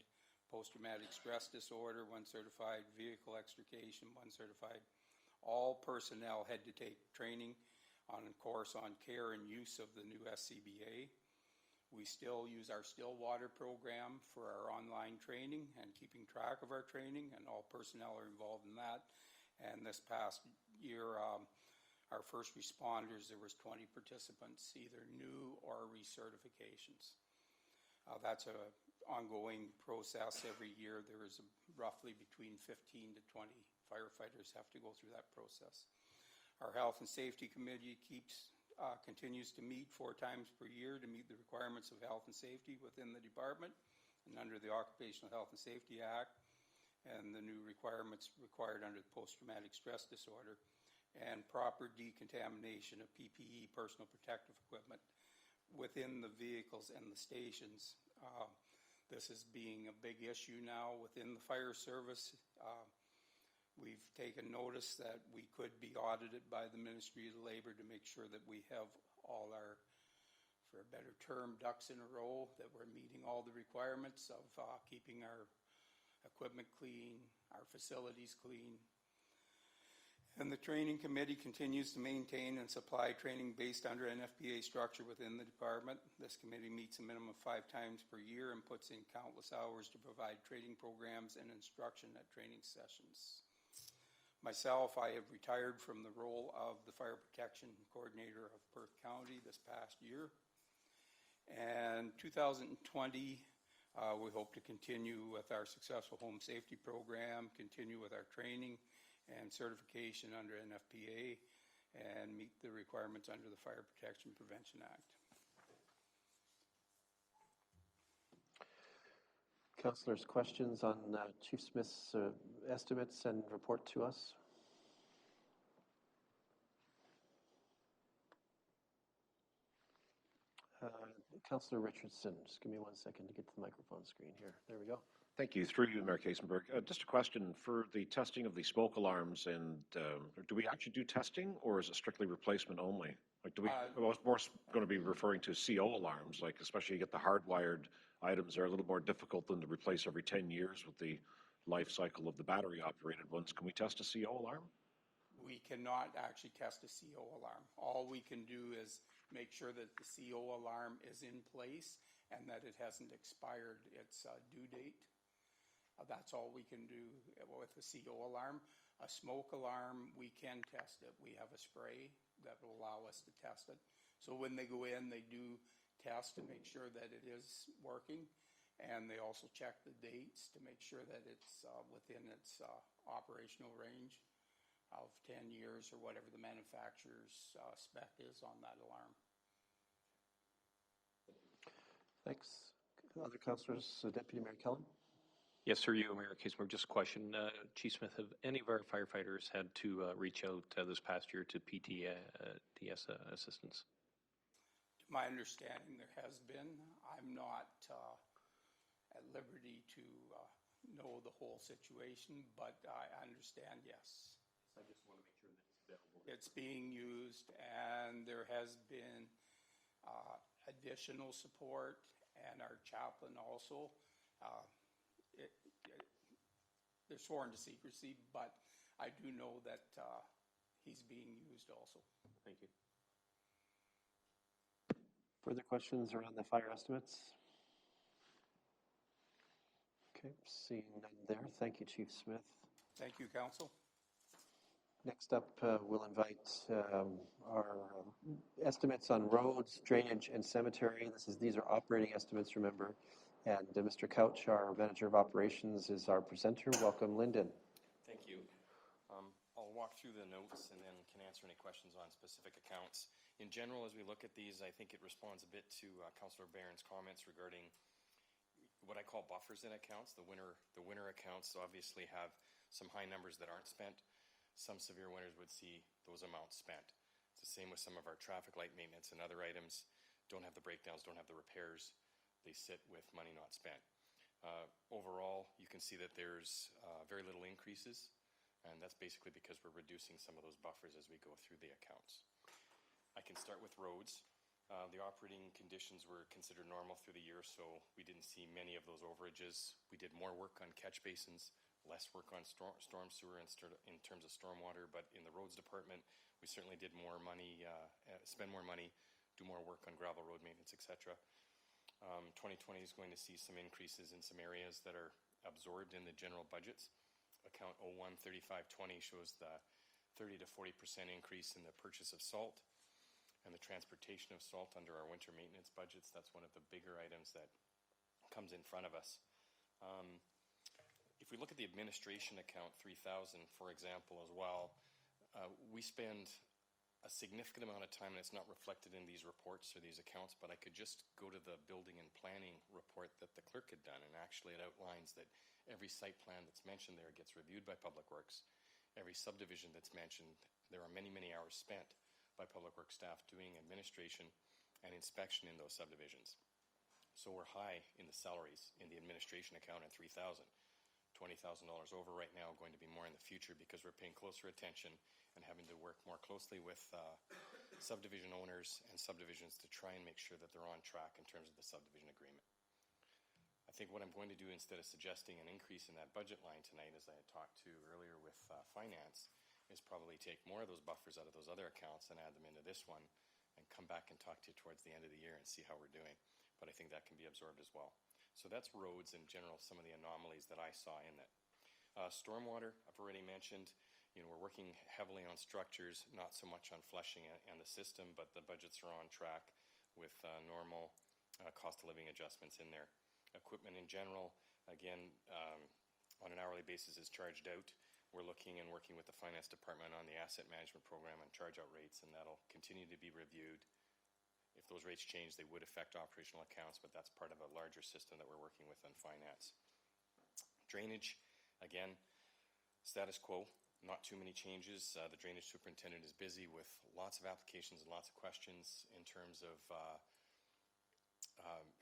Speaker 13: Post-traumatic stress disorder, 1 certified. Vehicle extrication, 1 certified. All personnel had to take training on a course on care and use of the new SCBA. We still use our Stillwater program for our online training and keeping track of our training, and all personnel are involved in that. And this past year, our first responders, there was 20 participants, either new or recertifications. That's an ongoing process every year. There is roughly between 15 to 20 firefighters have to go through that process. Our Health and Safety Committee continues to meet 4 times per year to meet the requirements of health and safety within the department and under the Occupational Health and Safety Act and the new requirements required under the post-traumatic stress disorder, and proper decontamination of PPE, personal protective equipment, within the vehicles and the stations. This is being a big issue now within the fire service. We've taken notice that we could be audited by the Ministry of Labor to make sure that we have all our, for a better term, ducks in a row, that we're meeting all the requirements of keeping our equipment clean, our facilities clean. And the training committee continues to maintain and supply training based under an NFPA structure within the department. This committee meets a minimum of 5 times per year and puts in countless hours to provide training programs and instruction at training sessions. Myself, I have retired from the role of the Fire Protection Coordinator of Perth County this past year. And 2020, we hope to continue with our successful home safety program, continue with our training and certification under NFPA, and meet the requirements under the Fire Protection Prevention Act.
Speaker 1: Councillors, questions on Chief Smith's estimates and report to us? Councillor Richardson, just give me 1 second to get to the microphone screen here. There we go.
Speaker 14: Thank you. Through you, Mayor Kasenberg. Just a question for the testing of the smoke alarms, and do we actually do testing, or is it strictly replacement only? Like, do we? I was more going to be referring to CO alarms, like especially you get the hardwired items are a little more difficult than to replace every 10 years with the life cycle of the battery operated ones. Can we test a CO alarm?
Speaker 13: We cannot actually test a CO alarm. All we can do is make sure that the CO alarm is in place and that it hasn't expired its due date. That's all we can do with a CO alarm. A smoke alarm, we can test it. We have a spray that will allow us to test it. So when they go in, they do test to make sure that it is working. And they also check the dates to make sure that it's within its operational range of 10 years or whatever the manufacturer's spec is on that alarm.
Speaker 1: Thanks. Other councillors, Deputy Mayor Kelly?
Speaker 2: Yes, sir, you, Mayor Kasenberg. Just a question. Chief Smith, have any of our firefighters had to reach out this past year to PTS assistance?
Speaker 13: To my understanding, there has been. I'm not at liberty to know the whole situation, but I understand, yes.
Speaker 2: I just want to make sure that it's available.
Speaker 13: It's being used, and there has been additional support, and our chaplain also. They're sworn to secrecy, but I do know that he's being used also.
Speaker 2: Thank you.
Speaker 1: Further questions around the fire estimates? Okay, seeing none there. Thank you, Chief Smith.
Speaker 13: Thank you, Council.
Speaker 1: Next up, we'll invite our estimates on roads, drainage, and cemetery. These are operating estimates, remember. And Mr. Couch, our Manager of Operations, is our presenter. Welcome, Lyndon.
Speaker 15: Thank you. I'll walk through the notes and then can answer any questions on specific accounts. In general, as we look at these, I think it responds a bit to Councillor Barron's comments regarding what I call buffers in accounts. The winter accounts obviously have some high numbers that aren't spent. Some severe winters would see those amounts spent. It's the same with some of our traffic light maintenance and other items. Don't have the breakdowns, don't have the repairs. They sit with money not spent. Overall, you can see that there's very little increases, and that's basically because we're reducing some of those buffers as we go through the accounts. I can start with roads. The operating conditions were considered normal through the year, so we didn't see many of those overages. We did more work on catch basins, less work on storm sewer in terms of stormwater, but in the roads department, we certainly did more money, spend more money, do more work on gravel road maintenance, etc. 2020 is going to see some increases in some areas that are absorbed in the general budgets. Account 013520 shows the 30 to 40% increase in the purchase of salt and the transportation of salt under our winter maintenance budgets. That's one of the bigger items that comes in front of us. If we look at the administration account 3000, for example, as well, we spend a significant amount of time, and it's not reflected in these reports or these accounts, but I could just go to the building and planning report that the clerk had done, and actually it outlines that every site plan that's mentioned there gets reviewed by Public Works. Every subdivision that's mentioned, there are many, many hours spent by Public Works staff doing administration and inspection in those subdivisions. So we're high in the salaries in the administration account at $3,000. $20,000 over right now, going to be more in the future because we're paying closer attention and having to work more closely with subdivision owners and subdivisions to try and make sure that they're on track in terms of the subdivision agreement. I think what I'm going to do, instead of suggesting an increase in that budget line tonight, as I had talked to earlier with finance, is probably take more of those buffers out of those other accounts and add them into this one and come back and talk to you towards the end of the year and see how we're doing. But I think that can be absorbed as well. So that's roads in general, some of the anomalies that I saw in that. Stormwater, I've already mentioned, we're working heavily on structures, not so much on flushing and the system, but the budgets are on track with normal cost of living adjustments in there. Equipment in general, again, on an hourly basis is charged out. We're looking and working with the finance department on the asset management program and charge out rates, and that'll continue to be reviewed. If those rates change, they would affect operational accounts, but that's part of a larger system that we're working with on finance. Drainage, again, status quo, not too many changes. The drainage superintendent is busy with lots of applications and lots of questions in terms of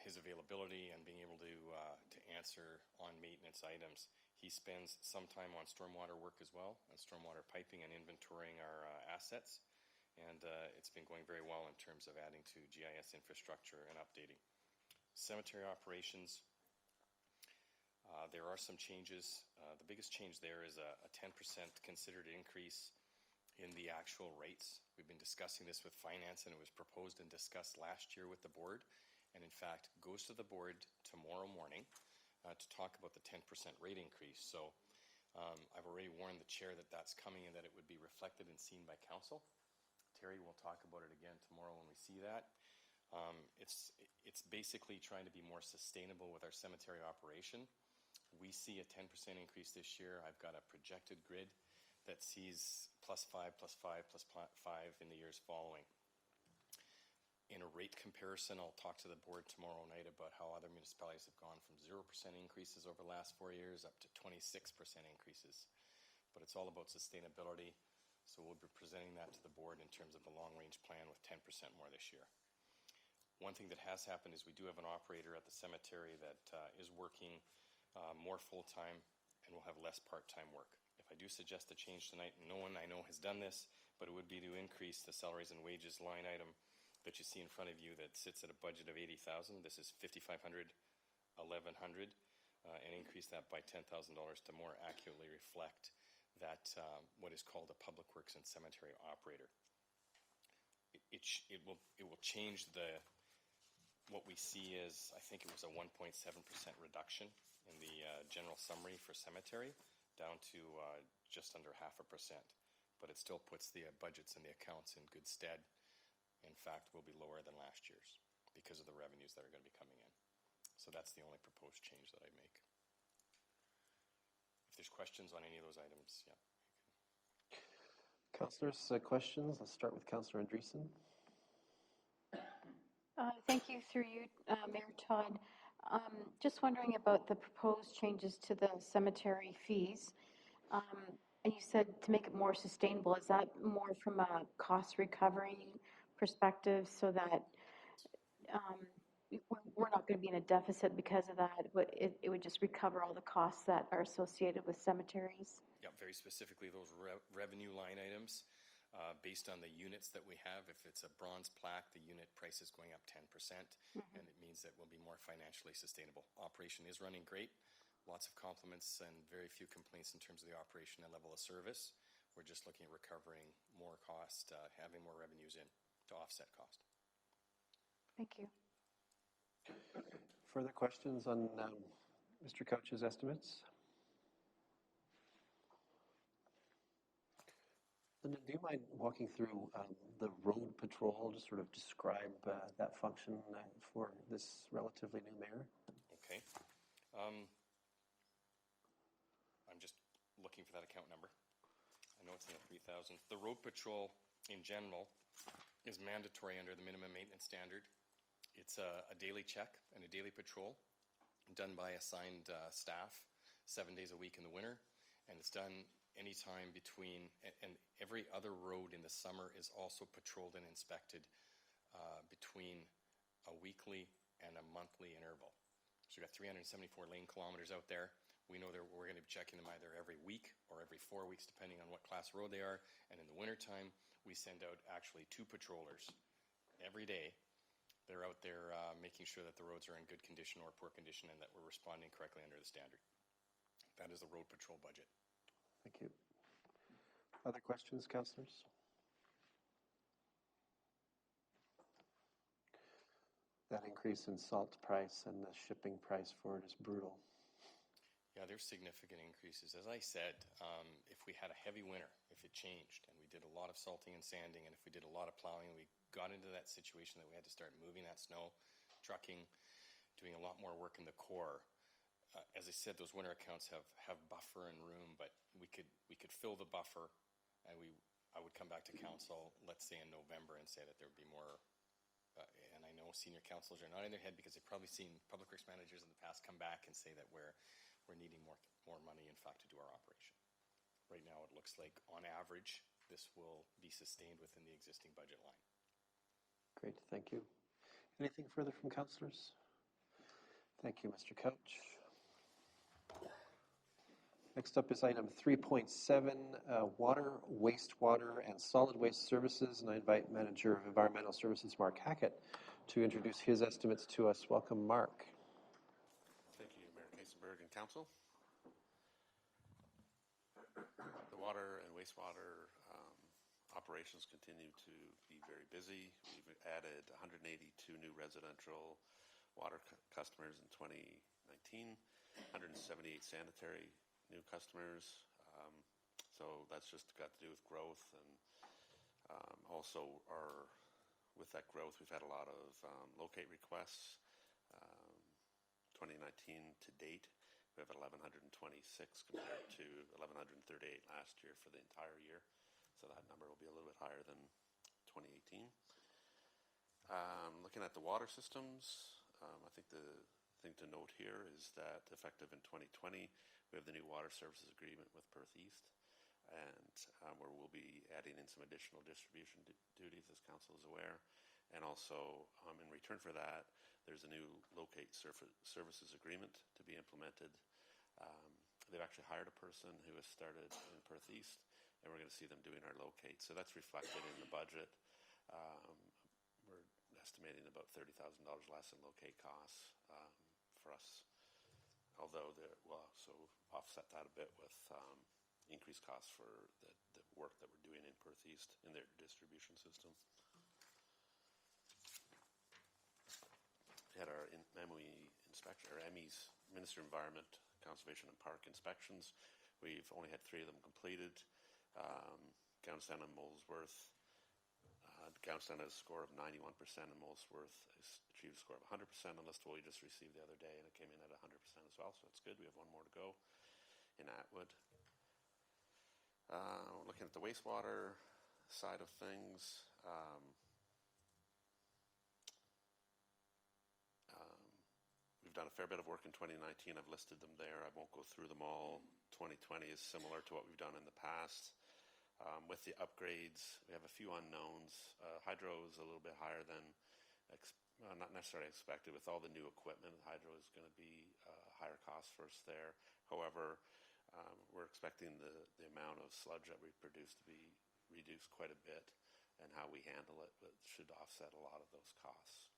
Speaker 15: his availability and being able to answer on maintenance items. He spends some time on stormwater work as well, on stormwater piping and inventorying our assets. And it's been going very well in terms of adding to GIS infrastructure and updating. Cemetery operations, there are some changes. The biggest change there is a 10% considered increase in the actual rates. We've been discussing this with finance, and it was proposed and discussed last year with the board, and in fact goes to the board tomorrow morning to talk about the 10% rate increase. So I've already warned the chair that that's coming and that it would be reflected and seen by council. Terry will talk about it again tomorrow when we see that. It's basically trying to be more sustainable with our cemetery operation. We see a 10% increase this year. I've got a projected grid that sees +5, +5, +5 in the years following. In a rate comparison, I'll talk to the board tomorrow night about how other municipalities have gone from 0% increases over the last 4 years up to 26% increases. But it's all about sustainability. So we'll be presenting that to the board in terms of the long-range plan with 10% more this year. One thing that has happened is we do have an operator at the cemetery that is working more full-time and will have less part-time work. If I do suggest a change tonight, no one I know has done this, but it would be to increase the salaries and wages line item that you see in front of you that sits at a budget of $80,000. This is $5,500, $1,100, and increase that by $10,000 to more accurately reflect that what is called a public works and cemetery operator. It will change what we see as, I think it was a 1.7% reduction in the general summary for cemetery down to just under 0.5%, but it still puts the budgets and the accounts in good stead. In fact, will be lower than last year's because of the revenues that are going to be coming in. So that's the only proposed change that I make. If there's questions on any of those items, yeah.
Speaker 1: Councillors, questions? Let's start with Councillor Andreessen.
Speaker 9: Thank you, through you, Mayor Todd. Just wondering about the proposed changes to the cemetery fees. And you said to make it more sustainable. Is that more from a cost recovery perspective so that we're not going to be in a deficit because of that? It would just recover all the costs that are associated with cemeteries?
Speaker 15: Yeah, very specifically those revenue line items. Based on the units that we have, if it's a bronze plaque, the unit price is going up 10%, and it means that we'll be more financially sustainable. Operation is running great. Lots of compliments and very few complaints in terms of the operation and level of service. We're just looking at recovering more cost, having more revenues in to offset cost.
Speaker 9: Thank you.
Speaker 1: Further questions on Mr. Couch's estimates? Linda, do you mind walking through the road patrol, just sort of describe that function for this relatively new mayor?
Speaker 15: Okay. I'm just looking for that account number. I know it's in the 3,000. The road patrol in general is mandatory under the minimum maintenance standard. It's a daily check and a daily patrol done by assigned staff 7 days a week in the winter, and it's done anytime between, and every other road in the summer is also patrolled and inspected between a weekly and a monthly interval. So we've got 374 lane kilometers out there. We know that we're going to be checking them either every week or every 4 weeks, depending on what class road they are. And in the wintertime, we send out actually 2 patrollers every day. They're out there making sure that the roads are in good condition or poor condition and that we're responding correctly under the standard. That is the road patrol budget.
Speaker 1: Thank you. Other questions, councillors? That increase in salt price and the shipping price for it is brutal.
Speaker 15: Yeah, there's significant increases. As I said, if we had a heavy winter, if it changed, and we did a lot of salting and sanding, and if we did a lot of plowing, we got into that situation that we had to start moving that snow, trucking, doing a lot more work in the core. As I said, those winter accounts have buffer and room, but we could fill the buffer, and I would come back to council, let's say in November, and say that there would be more, and I senior councilors are nodding their head because they've probably seen public works managers in the past come back and say that we're needing more money, in fact, to do our operation. Right now, it looks like, on average, this will be sustained within the existing budget line.
Speaker 1: Great, thank you. Anything further from councillors? Thank you, Mr. Couch. Next up is item 3.7, water, wastewater, and solid waste services. And I invite Manager of Environmental Services, Mark Hackett, to introduce his estimates to us. Welcome, Mark.
Speaker 16: Thank you, Mayor Kaysenberg and Council. The water and wastewater operations continue to be very busy. We've added 182 new residential water customers in 2019, 178 sanitary new customers. So that's just got to do with growth, and also with that growth, we've had a lot of locate requests. 2019 to date, we have 1,126 compared to 1,138 last year for the entire year. So that number will be a little bit higher than 2018. Looking at the water systems, I think the thing to note here is that effective in 2020, we have the new water services agreement with Perth East, and where we'll be adding in some additional distribution duties, as council is aware. And also, in return for that, there's a new locate services agreement to be implemented. They've actually hired a person who has started in Perth East, and we're going to see them doing our locate. So that's reflected in the budget. We're estimating about $30,000 less in locate costs for us, although we'll also offset that a bit with increased costs for the work that we're doing in Perth East in their distribution system. We had our MEMI inspection, or ME's, Minister of Environment, Conservation and Park inspections. We've only had 3 of them completed. Gownstown and Molesworth. Gownstown has a score of 91%, and Molesworth has achieved a score of 100%. And Listowel we just received the other day, and it came in at 100% as well, so that's good. We have 1 more to go in Atwood. Looking at the wastewater side of things, we've done a fair bit of work in 2019. I've listed them there. I won't go through them all. 2020 is similar to what we've done in the past. With the upgrades, we have a few unknowns. Hydro is a little bit higher than, not necessarily expected. With all the new equipment, hydro is going to be a higher cost for us there. However, we're expecting the amount of sludge that we produce to be reduced quite a bit, and how we handle it should offset a lot of those costs.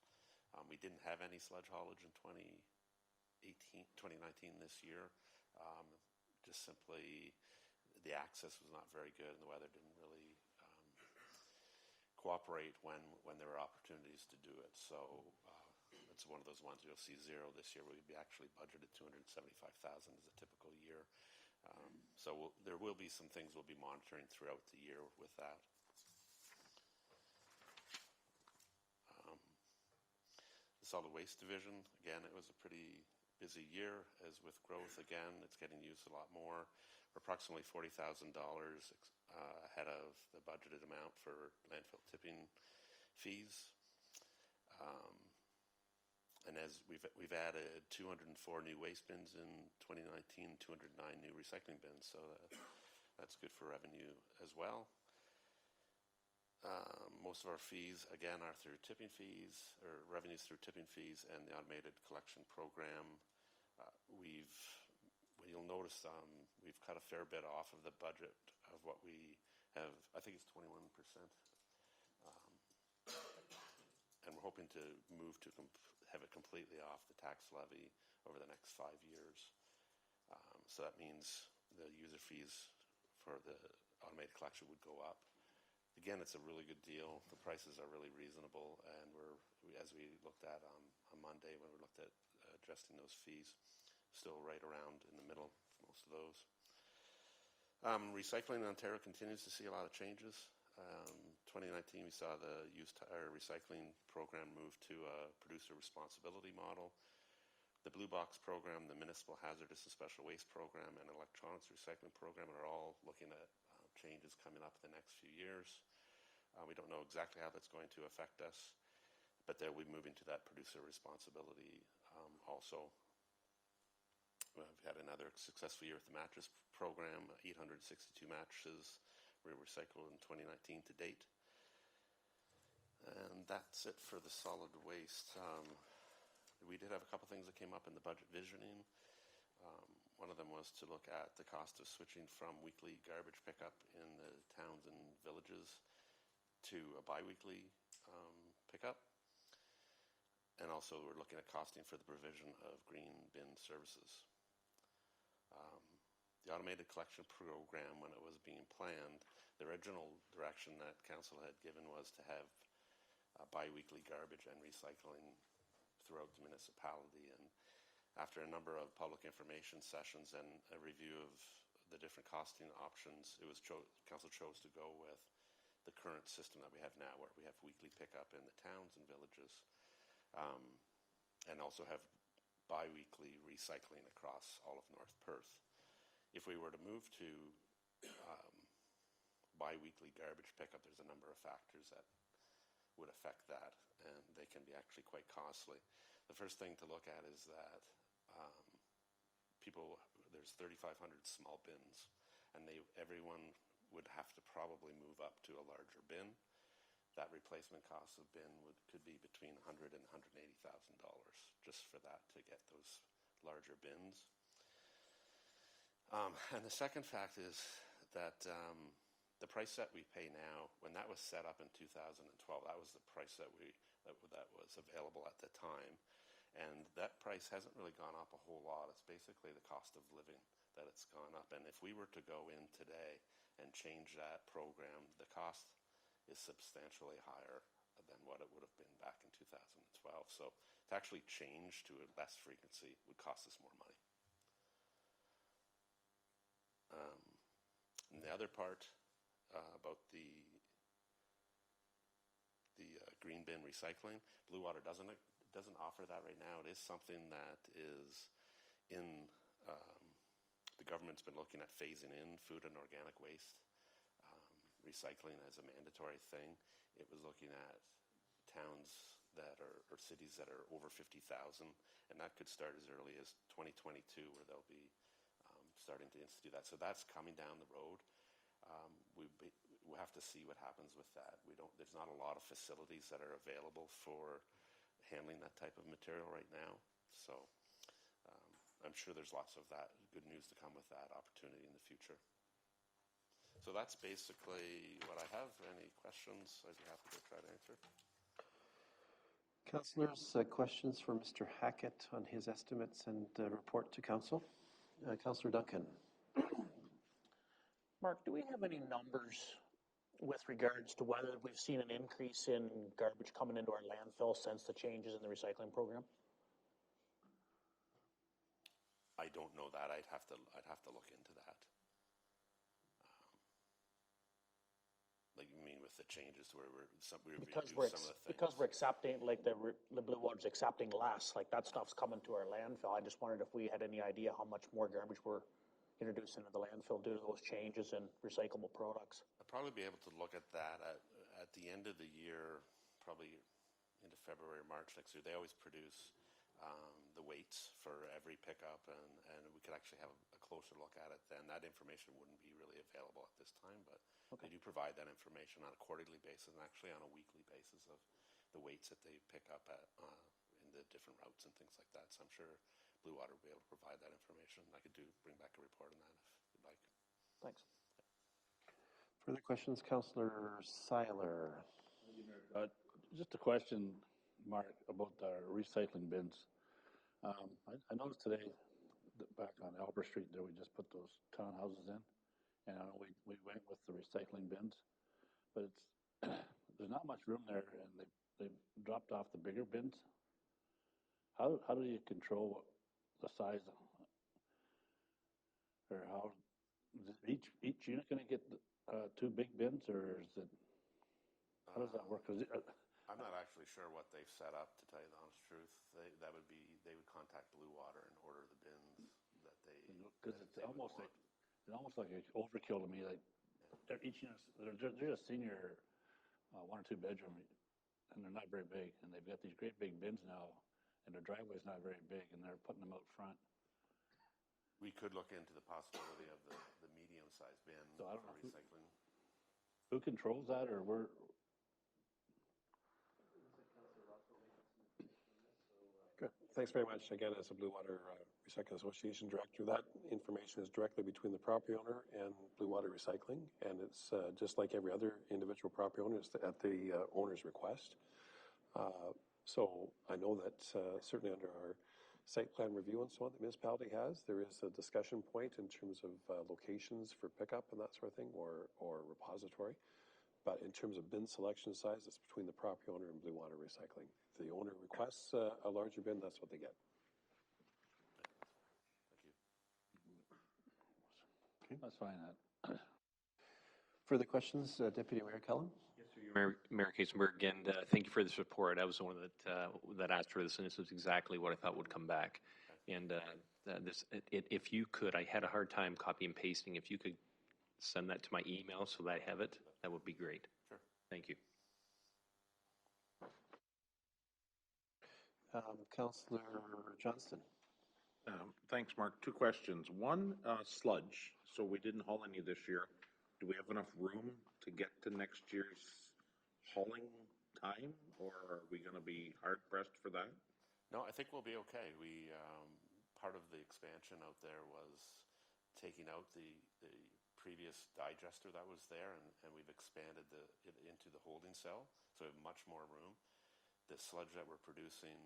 Speaker 16: We didn't have any sludge haulage in 2019 this year. Just simply, the access was not very good, and the weather didn't really cooperate when there were opportunities to do it. So it's one of those ones you'll see 0 this year. We'd be actually budgeted $275,000 as a typical year. So there will be some things we'll be monitoring throughout the year with that. The solid waste division, again, it was a pretty busy year. As with growth, again, it's getting used a lot more. We're approximately $40,000 ahead of the budgeted amount for landfill tipping fees. And as we've added 204 new waste bins in 2019, 209 new recycling bins, so that's good for revenue as well. Most of our fees, again, are through tipping fees, or revenues through tipping fees and the automated collection program. You'll notice we've cut a fair bit off of the budget of what we have. I think it's 21%. And we're hoping to move to have it completely off the tax levy over the next 5 years. So that means the user fees for the automated collection would go up. Again, it's a really good deal. The prices are really reasonable, and as we looked at on Monday when we looked at adjusting those fees, still right around in the middle for most of those. Recycling in Ontario continues to see a lot of changes. 2019, we saw the used tire recycling program move to a producer responsibility model. The Blue Box program, the Municipal Hazardous and Special Waste program, and Electronics Recycling program are all looking at changes coming up in the next few years. We don't know exactly how that's going to affect us, but they'll be moving to that producer responsibility also. We've had another successful year with the mattress program, 862 mattresses were recycled in 2019 to date. And that's it for the solid waste. We did have a couple things that came up in the budget visioning. One of them was to look at the cost of switching from weekly garbage pickup in the towns and villages to a bi-weekly pickup. And also we're looking at costing for the provision of green bin services. The automated collection program, when it was being planned, the original direction that council had given was to have bi-weekly garbage and recycling throughout the municipality. And after a number of public information sessions and a review of the different costing options, it was council chose to go with the current system that we have now, where we have weekly pickup in the towns and villages, and also have bi-weekly recycling across all of North Perth. If we were to move to bi-weekly garbage pickup, there's a number of factors that would affect that, and they can be actually quite costly. The first thing to look at is that there's 3,500 small bins, and everyone would have to probably move up to a larger bin. That replacement cost of bin could be between $100,000 and $180,000 just for that, to get those larger bins. And the second fact is that the price that we pay now, when that was set up in 2012, that was the price that was available at the time. And that price hasn't really gone up a whole lot. It's basically the cost of living that it's gone up. And if we were to go in today and change that program, the cost is substantially higher than what it would have been back in 2012. So to actually change to a less frequency would cost us more money. And the other part about the green bin recycling, Blue Water doesn't offer that right now. It is something that is in the government's been looking at phasing in food and organic waste recycling as a mandatory thing. It was looking at towns that are, or cities that are over 50,000, and that could start as early as 2022, where they'll be starting to institute that. So that's coming down the road. We'll have to see what happens with that. There's not a lot of facilities that are available for handling that type of material right now. So I'm sure there's lots of that good news to come with that opportunity in the future. So that's basically what I have. Any questions, I'd be happy to try to answer.
Speaker 1: Councillors, questions for Mr. Hackett on his estimates and report to council? Councillor Duncan.
Speaker 17: Mark, do we have any numbers with regards to whether we've seen an increase in garbage coming into our landfill since the changes in the recycling program?
Speaker 16: I don't know that. I'd have to look into that. Like, you mean with the changes where
Speaker 17: because we're accepting, like the Blue Water's accepting less, like that stuff's coming to our landfill. I just wondered if we had any idea how much more garbage we're introducing into the landfill due to those changes in recyclable products.
Speaker 16: I'll probably be able to look at that at the end of the year, probably into February or March next year. They always produce the weights for every pickup, and we could actually have a closer look at it then. That information wouldn't be really available at this time, but they do provide that information on a quarterly basis and actually on a weekly basis of the weights that they pick up in the different routes and things like that. So I'm sure Blue Water will be able to provide that information. I could bring back a report on that if you'd like.
Speaker 17: Thanks.
Speaker 1: Further questions, Councillor Seiler?
Speaker 6: Just a question, Mark, about our recycling bins. I noticed today that back on Albert Street there, we just put those townhouses in, and we went with the recycling bins, but there's not much room there, and they've dropped off the bigger bins. How do you control the size, or how is each unit going to get two big bins, or is it, how does that work?
Speaker 16: I'm not actually sure what they've set up, to tell you the honest truth. They would contact Blue Water and order the bins that they.
Speaker 6: Because it's almost like an overkill to me. Like each unit, they're a senior 1 or 2 bedroom and they're not very big, and they've got these great big bins now, and their driveway's not very big, and they're putting them out front.
Speaker 16: We could look into the possibility of the medium-sized bin
Speaker 6: So I don't
Speaker 16: for
Speaker 6: know
Speaker 16: recycling.
Speaker 6: Who controls that, or we're?
Speaker 5: Good. Thanks very much. Again, as a Blue Water Recycling Association Director, that information is directly between the property owner and Blue Water Recycling, and it's just like every other individual property owner, it's at the owner's request. So I know that certainly under our site plan review and so on the municipality has, there is a discussion point in terms of locations for pickup and that sort of thing, or repository. But in terms of bin selection size, it's between the property owner and Blue Water Recycling. If the owner requests a larger bin, that's what they get.
Speaker 6: Okay. That's fine.
Speaker 1: Further questions, Deputy Mayor Cullen?
Speaker 2: Yes, sir. Mayor Kasenberg, and thank you for this report. I was the one that asked for this, and this is exactly what I thought would come back. And if you could, I had a hard time copy and pasting. If you could send that to my email so that I have it, that would be great.
Speaker 16: Sure.
Speaker 2: Thank you.
Speaker 1: Councillor Johnston.
Speaker 8: Thanks, Mark. Two questions. One, sludge. So we didn't haul any this year. Do we have enough room to get to next year's hauling time, or are we going to be hard pressed for that?
Speaker 16: No, I think we'll be okay. We part of the expansion out there was taking out the previous digester that was there, and we've expanded it into the holding cell, so we have much more room. The sludge that we're producing,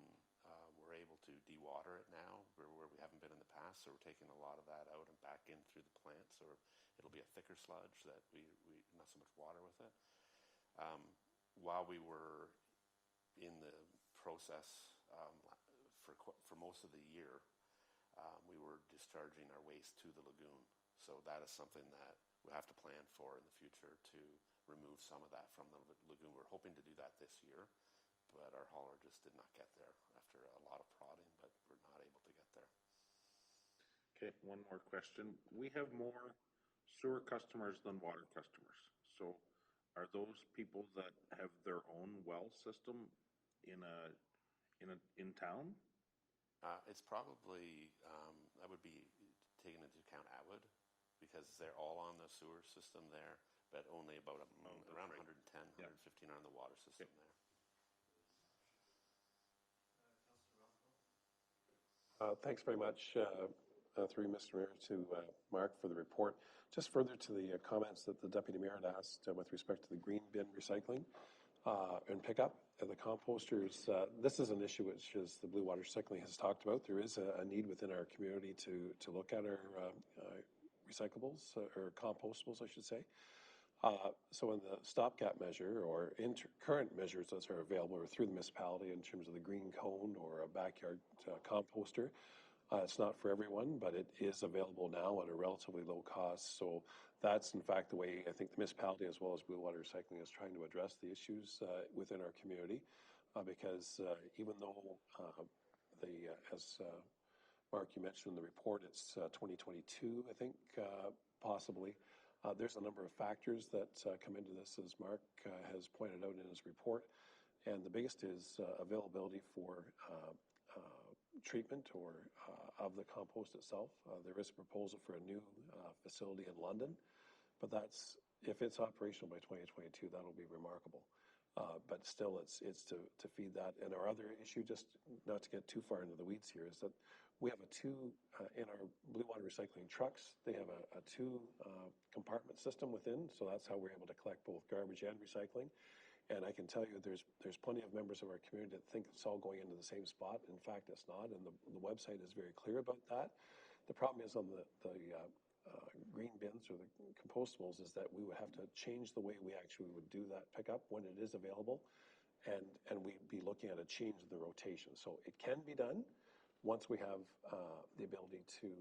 Speaker 16: we're able to dewater it now where we haven't been in the past, so we're taking a lot of that out and back in through the plant, so it'll be a thicker sludge that we not so much water with it. While we were in the process for most of the year, we were discharging our waste to the lagoon. So that is something that we have to plan for in the future, to remove some of that from the lagoon. We're hoping to do that this year, but our hauler just did not get there after a lot of prodding, but we're not able to get there.
Speaker 8: Okay, one more question. We have more sewer customers than water customers. So are those people that have their own well system in town?
Speaker 16: It's probably, that would be taken into account Atwood, because they're all on the sewer system there, but only about around 110, 115 are on the water system there.
Speaker 5: Thanks very much, through Mr. Mayor, to Mark for the report. Just further to the comments that the Deputy Mayor had asked with respect to the green bin recycling and pickup and the composters, this is an issue which, as the Blue Water Recycling has talked about, there is a need within our community to look at our recyclables, or compostables, I should say. So in the stopgap measure, or current measures that are available or through the municipality in terms of the green cone or a backyard composter, it's not for everyone, but it is available now at a relatively low cost. So that's in fact the way I think the municipality, as well as Blue Water Recycling, is trying to address the issues within our community, because even though as Mark, you mentioned in the report, it's 2022, I think, possibly. There's a number of factors that come into this, as Mark has pointed out in his report, and the biggest is availability for treatment or of the compost itself. There is a proposal for a new facility in London, but if it's operational by 2022, that'll be remarkable. But still, it's to feed that. And our other issue, just not to get too far into the weeds here, is that we have in our Blue Water Recycling trucks, they have a two compartment system within, so that's how we're able to collect both garbage and recycling. And I can tell you there's plenty of members of our community that think it's all going into the same spot. In fact, it's not, and the website is very clear about that. The problem is on the green bins or the compostables is that we would have to change the way we actually would do that pickup when it is available, and we'd be looking at a change in the rotation. So it can be done once we have the ability to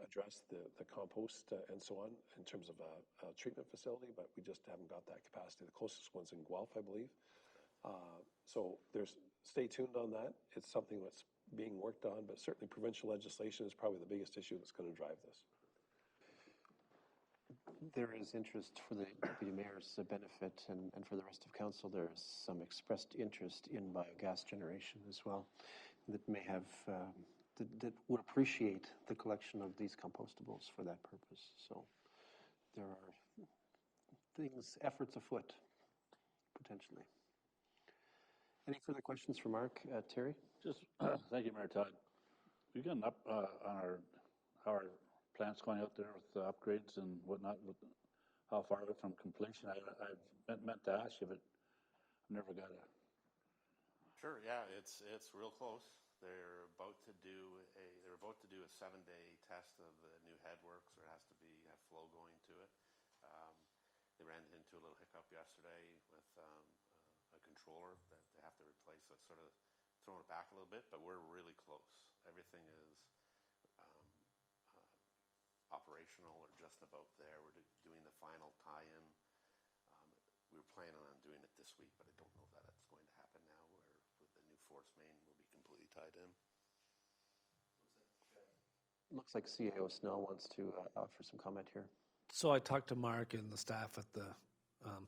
Speaker 5: address the compost and so on in terms of a treatment facility, but we just haven't got that capacity. The closest one's in Guelph, I believe. So stay tuned on that. It's something that's being worked on, but certainly provincial legislation is probably the biggest issue that's going to drive this.
Speaker 1: there is interest for the deputy mayor's benefit and for the rest of council. There is some expressed interest in biogas generation as well that may have, that would appreciate the collection of these compostables for that purpose. So there are efforts afoot, potentially. Any further questions for Mark? Terry?
Speaker 6: Just, thank you, Mayor Todd. We've gotten up on how our plant's going out there with the upgrades and whatnot, with how far are we from completion? I've meant to ask you, but never got a...
Speaker 16: Sure, yeah, it's real close. They're about to do a 7-day test of the new headworks. There has to be have flow going to it. They ran into a little hiccup yesterday with a controller that they have to replace. So it's sort of throwing it back a little bit, but we're really close. Everything is operational or just about there. We're doing the final tie-in. We were planning on doing it this week, but I don't know that it's going to happen now, where with the new force main will be completely tied in.
Speaker 1: Looks like CAO Snell wants to offer some comment here.
Speaker 4: So I talked to Mark and the staff at the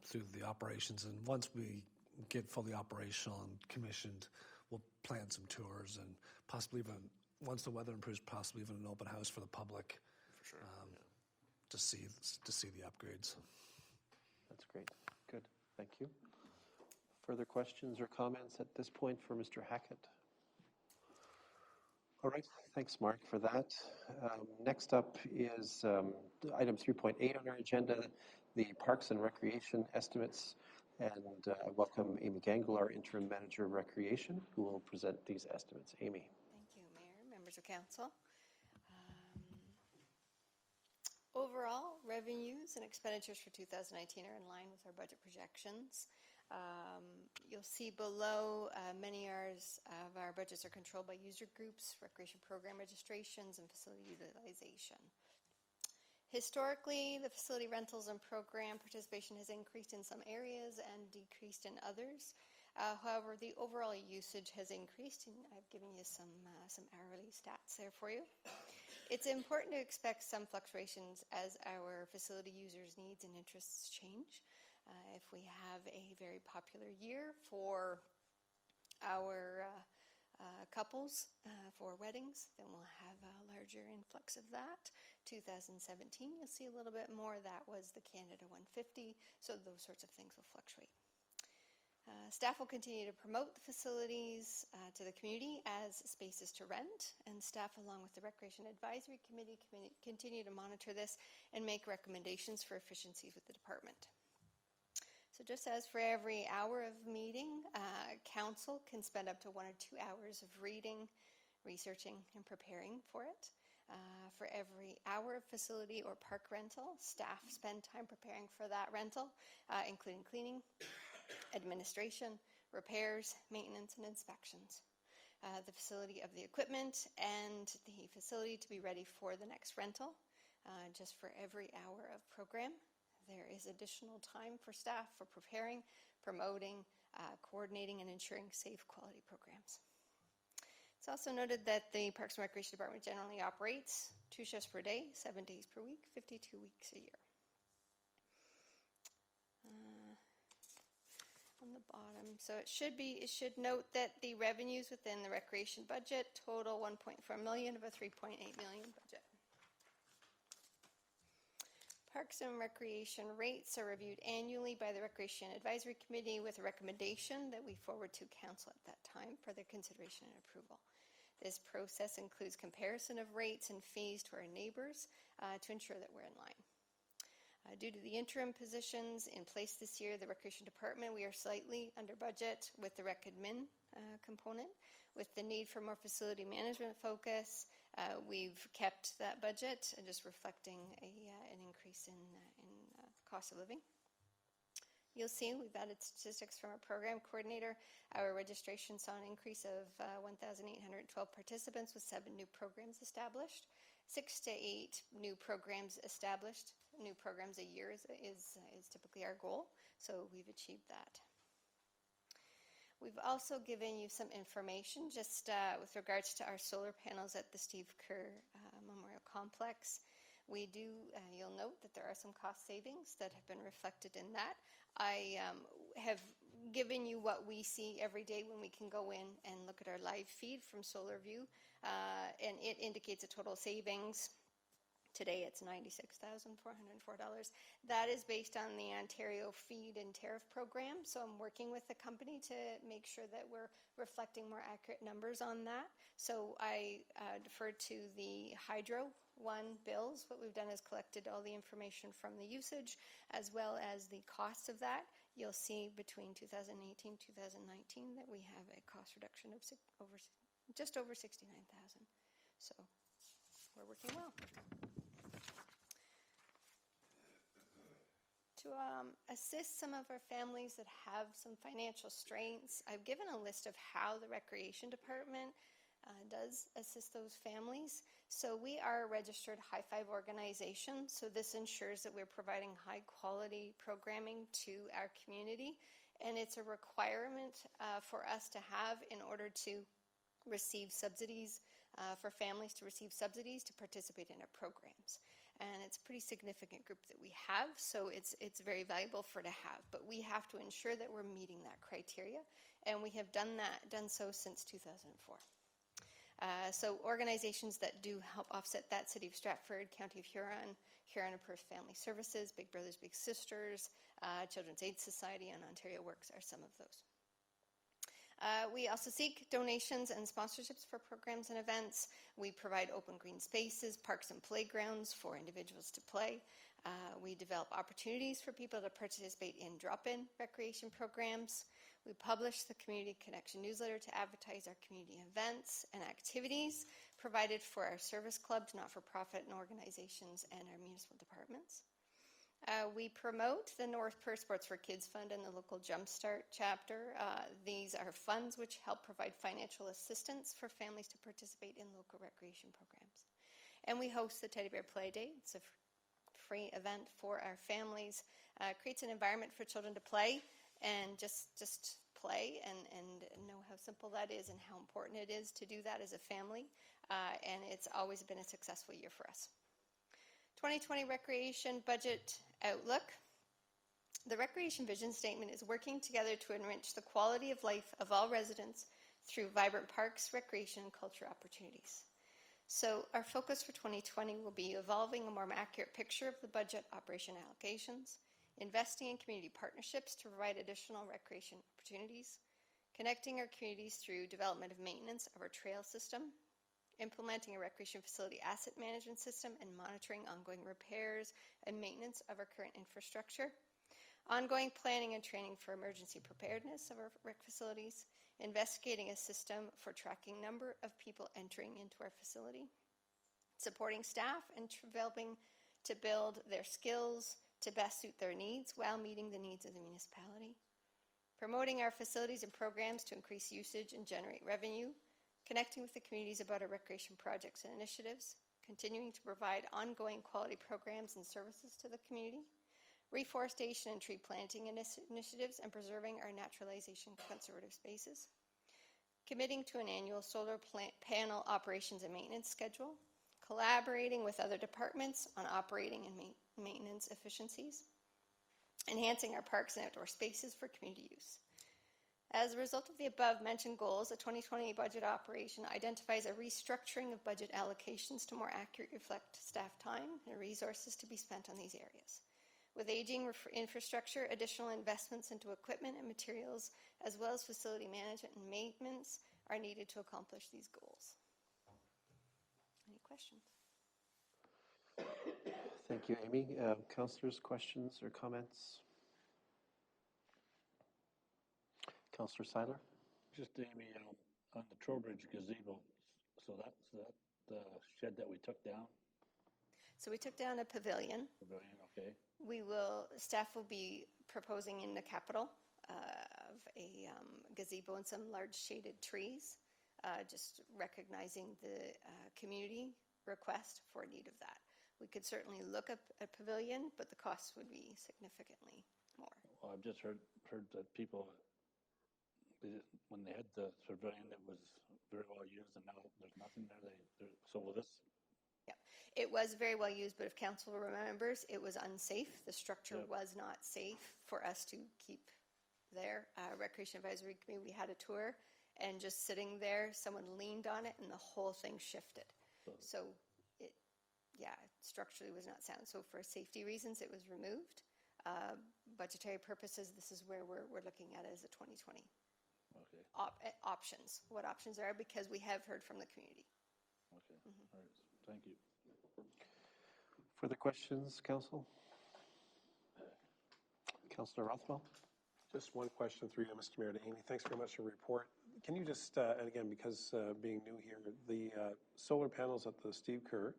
Speaker 4: through the operations, and once we get fully operational and commissioned, we'll plan some tours and possibly even, once the weather improves, possibly even an open house for the public.
Speaker 16: For sure.
Speaker 4: To see the upgrades.
Speaker 1: That's great. Good. Thank you. Further questions or comments at this point for Mr. Hackett? All right. Thanks, Mark, for that. Next up is item 3.8 on our agenda, the Parks and Recreation estimates. And I welcome Amy Gangle, our Interim Manager of Recreation, who will present these estimates. Amy.
Speaker 18: Thank you, Mayor, members of council. Overall, revenues and expenditures for 2019 are in line with our budget projections. You'll see below many of our budgets are controlled by user groups, recreation program registrations, and facility utilization. Historically, the facility rentals and program participation has increased in some areas and decreased in others. However, the overall usage has increased, and I've given you some hourly stats there for you. It's important to expect some fluctuations as our facility users' needs and interests change. If we have a very popular year for our couples for weddings, then we'll have a larger influx of that. 2017, you'll see a little bit more. That was the Canada 150, so those sorts of things will fluctuate. Staff will continue to promote the facilities to the community as spaces to rent, and staff, along with the Recreation Advisory Committee, continue to monitor this and make recommendations for efficiencies with the department. So just as for every hour of meeting, council can spend up to 1 or 2 hours of reading, researching, and preparing for it. For every hour of facility or park rental, staff spend time preparing for that rental, including cleaning, administration, repairs, maintenance, and inspections. The facility of the equipment and the facility to be ready for the next rental. Just for every hour of program, there is additional time for staff for preparing, promoting, coordinating, and ensuring safe quality programs. It's also noted that the Parks and Recreation Department generally operates 2 shifts per day, 7 days per week, 52 weeks a year. On the bottom, so it should note that the revenues within the recreation budget total 1.4 million of a 3.8 million budget. Parks and Recreation rates are reviewed annually by the Recreation Advisory Committee with a recommendation that we forward to Council at that time for their consideration and approval. This process includes comparison of rates and fees to our neighbors to ensure that we're in line. Due to the interim positions in place this year, the Recreation Department, we are slightly under budget with the Rec Admin component. With the need for more facility management focus, we've kept that budget, just reflecting an increase in cost of living. You'll see we've added statistics from our program coordinator. Our registration saw an increase of 1,812 participants with 7 new programs established. 6 to 8 new programs established. New programs a year is typically our goal, so we've achieved that. We've also given you some information just with regards to our solar panels at the Steve Kerr Memorial Complex. You'll note that there are some cost savings that have been reflected in that. I have given you what we see every day when we can go in and look at our live feed from SolarView, and it indicates a total savings. Today it's $96,404. That is based on the Ontario Feed and Tariff Program, so I'm working with the company to make sure that we're reflecting more accurate numbers on that. So I defer to the Hydro One bills. What we've done is collected all the information from the usage as well as the cost of that. You'll see between 2018 and 2019 that we have a cost reduction of just over $69,000. So we're working well. To assist some of our families that have some financial strains, I've given a list of how the Recreation Department does assist those families. So we are a registered high five organization, so this ensures that we're providing high quality programming to our community, and it's a requirement for us to have in order to receive subsidies, for families to receive subsidies to participate in our programs. And it's a pretty significant group that we have, so it's very valuable for to have. But we have to ensure that we're meeting that criteria, and we have done so since 2004. So organizations that do help offset that: City of Stratford, County of Huron, Huron and Perth Family Services, Big Brothers Big Sisters, Children's Aid Society, and Ontario Works are some of those. We also seek donations and sponsorships for programs and events. We provide open green spaces, parks and playgrounds for individuals to play. We develop opportunities for people to participate in drop-in recreation programs. We publish the Community Connection newsletter to advertise our community events and activities provided for our service clubs, not-for-profit and organizations, and our municipal departments. We promote the North Perth Sports for Kids Fund and the local Jumpstart chapter. These are funds which help provide financial assistance for families to participate in local recreation programs. And we host the Teddy Bear Play Day. It's a free event for our families. Creates an environment for children to play and just play and know how simple that is and how important it is to do that as a family. And it's always been a successful year for us. 2020 Recreation Budget Outlook. The Recreation Vision Statement is working together to enrich the quality of life of all residents through vibrant parks, recreation, and culture opportunities. So our focus for 2020 will be evolving a more accurate picture of the budget operation allocations, investing in community partnerships to provide additional recreation opportunities, connecting our communities through development of maintenance of our trail system, implementing a recreation facility asset management system and monitoring ongoing repairs and maintenance of our current infrastructure, ongoing planning and training for emergency preparedness of our rec facilities, investigating a system for tracking number of people entering into our facility, supporting staff and developing to build their skills to best suit their needs while meeting the needs of the municipality, promoting our facilities and programs to increase usage and generate revenue, connecting with the communities about our recreation projects and initiatives, continuing to provide ongoing quality programs and services to the community, reforestation and tree planting initiatives, and preserving our naturalization conservative spaces, committing to an annual solar panel operations and maintenance schedule, collaborating with other departments on operating and maintenance efficiencies, enhancing our parks and outdoor spaces for community use. As a result of the above-mentioned goals, the 2020 budget operation identifies a restructuring of budget allocations to more accurately reflect staff time and resources to be spent on these areas. With aging infrastructure, additional investments into equipment and materials, as well as facility management and maintenance, are needed to accomplish these goals. Any questions?
Speaker 1: Thank you, Amy. Councillors, questions or comments? Councillor Seiler?
Speaker 6: Just Amy, on the Trowbridge gazebo, so that's the shed that we took down?
Speaker 18: So we took down a pavilion.
Speaker 6: Pavilion, okay.
Speaker 18: Staff will be proposing in the capital of a gazebo and some large shaded trees, just recognizing the community request for need of that. We could certainly look at a pavilion, but the cost would be significantly more.
Speaker 6: Well, I've just heard that people, when they had the pavilion, it was very well used, and now there's nothing there. So will this?
Speaker 18: Yeah, It was very well used, but if council remembers, it was unsafe. The structure
Speaker 6: Yep.
Speaker 18: was not safe for us to keep there. Recreation Advisory Committee, we had a tour, and just sitting there, someone leaned on it, and the whole thing shifted. So it, yeah, structurally was not sound. So for safety reasons, it was removed. Budgetary purposes, this is where we're looking at as a 2020.
Speaker 6: Okay.
Speaker 18: Options, what options there are, because we have heard from the community.
Speaker 6: Okay. All right. Thank you.
Speaker 1: Further questions, Council? Councillor Rothwell?
Speaker 5: Just one question through you, Mr. Mayor, to Amy. Thanks very much for your report. Can you just, and again, because being new here, the solar panels at the Steve Kerr,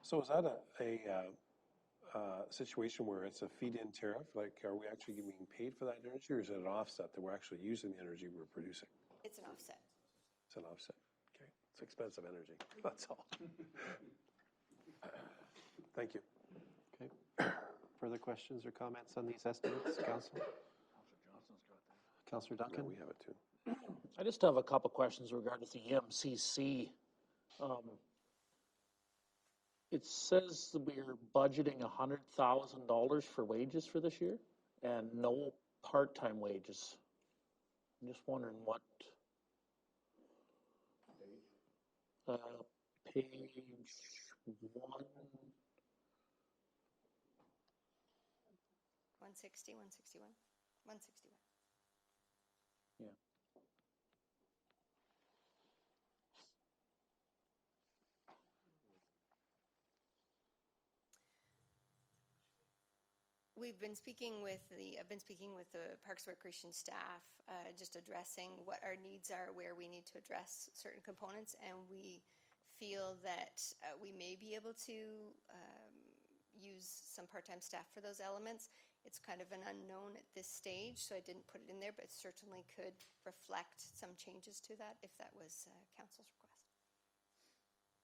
Speaker 5: so is that a situation where it's a feed-in tariff? Like, are we actually being paid for that energy, or is it an offset that we're actually using the energy we're producing?
Speaker 18: It's an offset.
Speaker 5: It's an offset. Okay. It's expensive energy. That's all. Thank you.
Speaker 1: Okay. Further questions or comments on these estimates, Council? Councillor Duncan?
Speaker 5: No, we have it too.
Speaker 17: I just have a couple questions regarding the MCC. It says that we're budgeting $100,000 for wages for this year and no part-time wages. I'm just wondering what page 1.
Speaker 18: 160, 161, 161.
Speaker 17: Yeah.
Speaker 18: I've been speaking with the Parks and Recreation staff, just addressing what our needs are, where we need to address certain components, and we feel that we may be able to use some part-time staff for those elements. It's kind of an unknown at this stage, so I didn't put it in there, but it certainly could reflect some changes to that if that was council's request.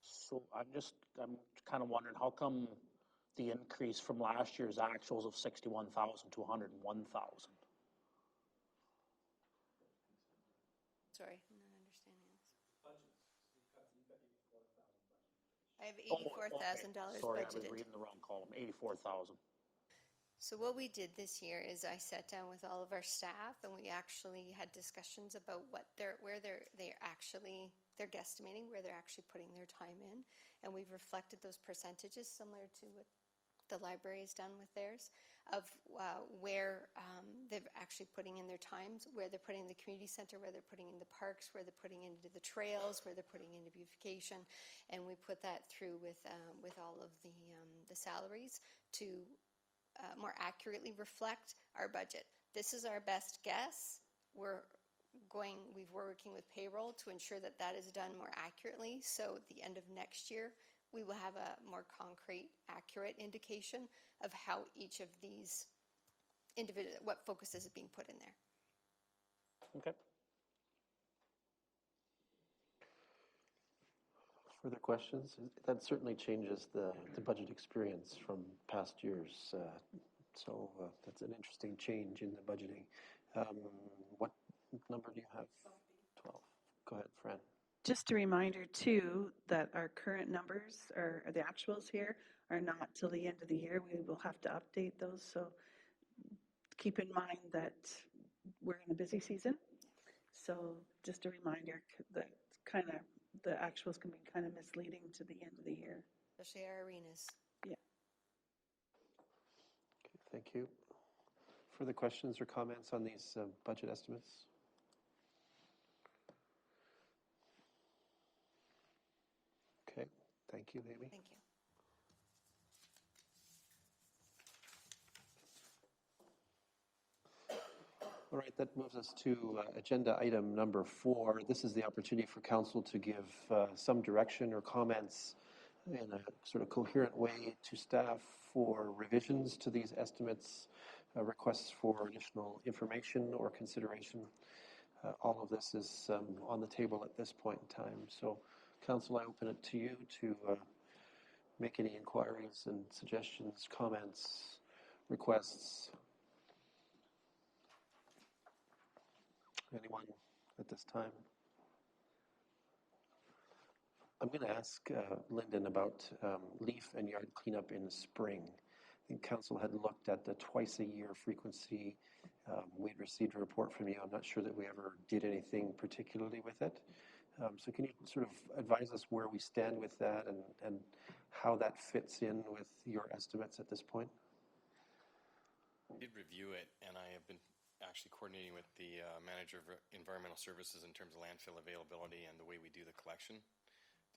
Speaker 17: So I'm kind of wondering how come the increase from last year's actuals of 61,000 to 101,000?
Speaker 18: Sorry, I'm not understanding this. I have $84,000
Speaker 17: Sorry,
Speaker 18: budgeted.
Speaker 17: I was reading the wrong column. 84,000.
Speaker 18: So what we did this year is I sat down with all of our staff, and we actually had discussions about they're guesstimating, where they're actually putting their time in, and we've reflected those percentages similar to what the library has done with theirs, of where they're actually putting in their times, where they're putting in the community center, where they're putting in the parks, where they're putting into the trails, where they're putting into beautification, and we put that through with all of the salaries to more accurately reflect our budget. This is our best guess. We're working with payroll to ensure that that is done more accurately. So at the end of next year, we will have a more concrete, accurate indication of how each of these what focuses is being put in there.
Speaker 17: Okay.
Speaker 1: Further questions? That certainly changes the budget experience from past years. So that's an interesting change in the budgeting. What number do you have? 12. Go ahead, Fran.
Speaker 19: Just a reminder, too, that our current numbers, or the actuals here, are not till the end of the year. We will have to update those. So keep in mind that we're in a busy season. So just a reminder that the actuals can be kind of misleading to the end of the year.
Speaker 18: Especially our arenas.
Speaker 19: Yeah.
Speaker 1: Okay, thank you. Further questions or comments on these budget estimates? Okay, thank you, Amy.
Speaker 18: Thank you.
Speaker 1: All right, that moves us to agenda item number 4. This is the opportunity for council to give some direction or comments in a sort of coherent way to staff for revisions to these estimates, requests for additional information or consideration. All of this is on the table at this point in time. So, council, I open it to you to make any inquiries and suggestions, comments, requests. Anyone at this time? I'm going to ask Lyndon about leaf and yard cleanup in the spring. I think council had looked at the twice-a-year frequency. We'd received a report from you. I'm not sure that we ever did anything particularly with it. So can you sort of advise us where we stand with that and how that fits in with your estimates at this point?
Speaker 15: I did review it, and I have been actually coordinating with the manager of environmental services in terms of landfill availability and the way we do the collection.